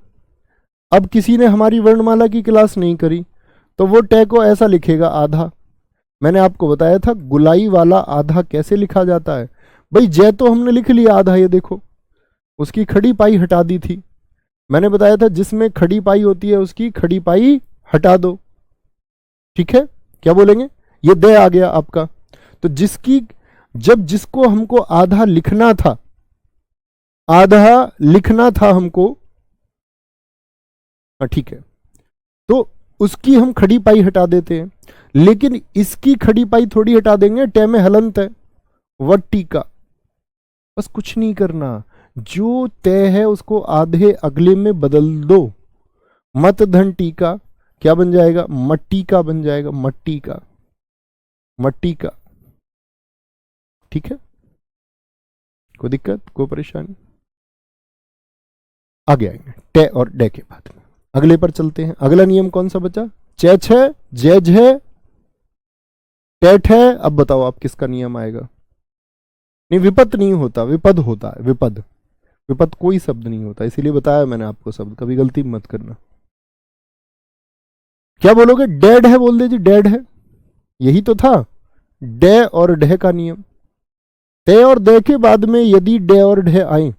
अब किसी ने हमारी वर्णमाला की क्लास नहीं करी तो वो टे को ऐसा लिखेगा आधा। मैंने आपको बताया था गुलाई वाला आधा कैसे लिखा जाता है। भाई जय तो हमने लिख लिया आधा, ये देखो उसकी खड़ी पाई हटा दी थी। मैंने बताया था जिसमें खड़ी पाई होती है उसकी खड़ी पाई हटा दो। ठीक है, क्या बोलेंगे? ये दे आ गया आपका। तो जिसकी, जब जिसको हमको आधा लिखना था, आधा लिखना था हमको, ठीक है, तो उसकी हम खड़ी पाई हटा देते हैं। लेकिन इसकी खड़ी पाई थोड़ी हटा देंगे, टे में हलंत है, वट्टी का। बस कुछ नहीं करना, जो तय है उसको आधे अगले में बदल दो। मत धन टीका क्या बन जाएगा? मट्टी का बन जाएगा, मट्टी का, मट्टी का। ठीक है, कोई दिक्कत, कोई परेशानी? आगे आएंगे टे और डे के बाद में, अगले पर चलते हैं। अगला नियम कौन सा बचा? चैच है, जेज है, टेट है। अब बताओ आप किसका नियम आएगा? नहीं, विपद नहीं होता, विपद होता है, विपद। विपद कोई शब्द नहीं होता, इसीलिए बताया मैंने आपको शब्द, कभी गलती मत करना। क्या बोलोगे? डेड है बोल दीजिए, डेड है, यही तो था डे और ढे का नियम। ते और दे के बाद में यदि डे और ढे आए,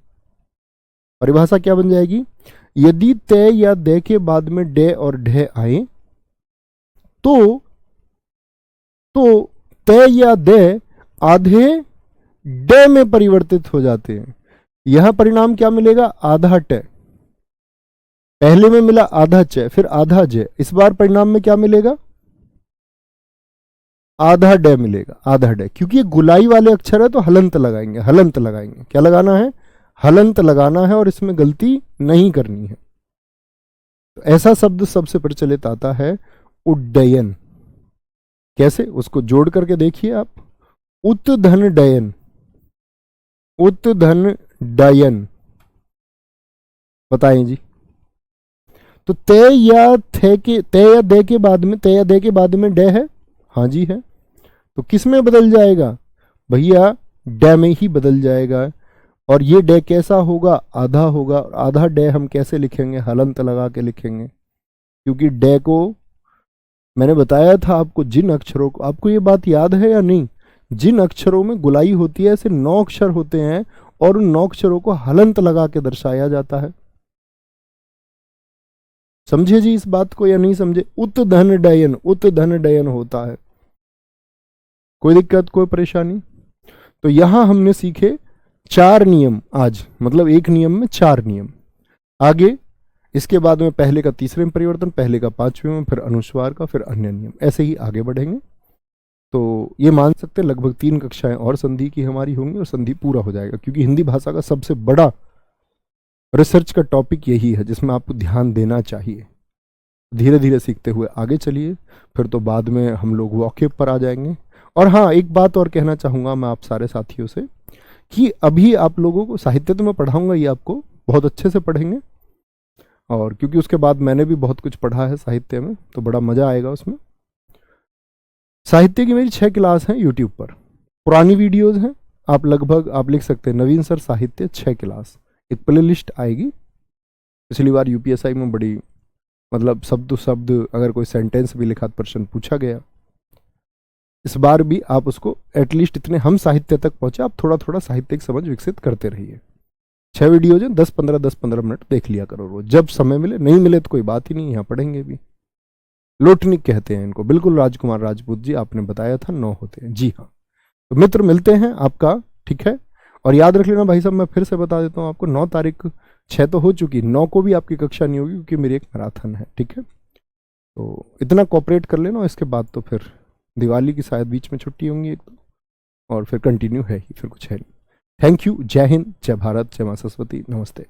परिभाषा क्या बन जाएगी? यदि ते या दे के बाद में डे और ढे आए तो ते या दे आधे डे में परिवर्तित हो जाते हैं। यह परिणाम क्या मिलेगा? आधा टे। पहले में मिला आधा चे, फिर आधा जे, इस बार परिणाम में क्या मिलेगा? आधा डे मिलेगा, आधा डे। क्योंकि ये गुलाई वाले अक्षर है तो हलंत लगाएंगे, हलंत लगाएंगे। क्या लगाना है? हलंत लगाना है, और इसमें गलती नहीं करनी है। तो ऐसा शब्द सबसे प्रचलित आता है उड्डयन। कैसे? उसको जोड़ करके देखिए आप, उत धन डयन, उत धन डयन। बताएं जी। तो ते या थे के, ते या दे के बाद में, ते या दे के बाद में डे है, हाँ जी है, तो किस में बदल जाएगा? भैया डे में ही बदल जाएगा। और ये डे कैसा होगा? आधा होगा। और आधा डे हम कैसे लिखेंगे? हलंत लगा के लिखेंगे। क्योंकि डे को मैंने बताया था आपको, जिन अक्षरों को, आपको ये बात याद है या नहीं, जिन अक्षरों में गुलाई होती है, ऐसे 9 अक्षर होते हैं और उन 9 अक्षरों को हलंत लगा के दर्शाया जाता है। समझे जी इस बात को या नहीं समझे? उत धन डयन, उत धन डयन होता है। कोई दिक्कत, कोई परेशानी? तो यहां हमने सीखे 4 नियम आज, मतलब एक नियम में 4 नियम। आगे इसके बाद में पहले का तीसरे में परिवर्तन, पहले का 5वें में, फिर अनुस्वार का, फिर अन्य नियम, ऐसे ही आगे बढ़ेंगे। तो ये मान सकते हैं लगभग 3 कक्षाएं और संधि की हमारी होंगी और संधि पूरा हो जाएगा। क्योंकि हिंदी भाषा का सबसे बड़ा रिसर्च का टॉपिक यही है जिसमें आपको ध्यान देना चाहिए। धीरे धीरे सीखते हुए आगे चलिए, फिर तो बाद में हम लोग वॉकेब पर आ जाएंगे। और हाँ, एक बात और कहना चाहूँगा मैं आप सारे साथियों से, कि अभी आप लोगों को साहित्य तो मैं पढ़ाऊँगा, ये आपको बहुत अच्छे से पढ़ेंगे। और क्योंकि उसके बाद मैंने भी बहुत कुछ पढ़ा है साहित्य में, तो बड़ा मज़ा आएगा उसमें। साहित्य की मेरी 6 क्लास हैं यूट्यूब पर, पुरानी वीडियोज़ हैं। आप लगभग आप लिख सकते हैं नवीन सर साहित्य 6 क्लास, एक प्ले लिस्ट आएगी। पिछली बार यूपीएसआई में बड़ी मतलब शब्द शब्द अगर कोई सेंटेंस भी लिखा प्रश्न पूछा गया, इस बार भी आप उसको एटलीस्ट इतने हम साहित्य तक पहुंचे, आप थोड़ा थोड़ा साहित्यिक समझ विकसित करते रहिए। 6 वीडियोज हैं, 10-15 मिनट देख लिया करो रोज, जब समय मिले। नहीं मिले तो कोई बात ही नहीं, यहाँ पढ़ेंगे भी। लोटनिक कहते हैं इनको, बिल्कुल राजकुमार राजपूत जी आपने बताया था 9 होते हैं, जी हाँ। तो मित्र मिलते हैं आपका, ठीक है। और याद रख लेना भाई साहब, मैं फिर से बता देता हूँ आपको, 9 तारीख 6 तो हो चुकी, 9 को भी आपकी कक्षा नहीं होगी क्योंकि मेरी एक मैराथन है, ठीक है। तो इतना कॉपरेट कर लेना, इसके बाद तो फिर दिवाली की शायद बीच में छुट्टी होंगी एक दो, और फिर कंटिन्यू है ही, फिर कुछ है नहीं। थैंक यू, जय हिंद, जय भारत, जय मां सरस्वती, नमस्ते।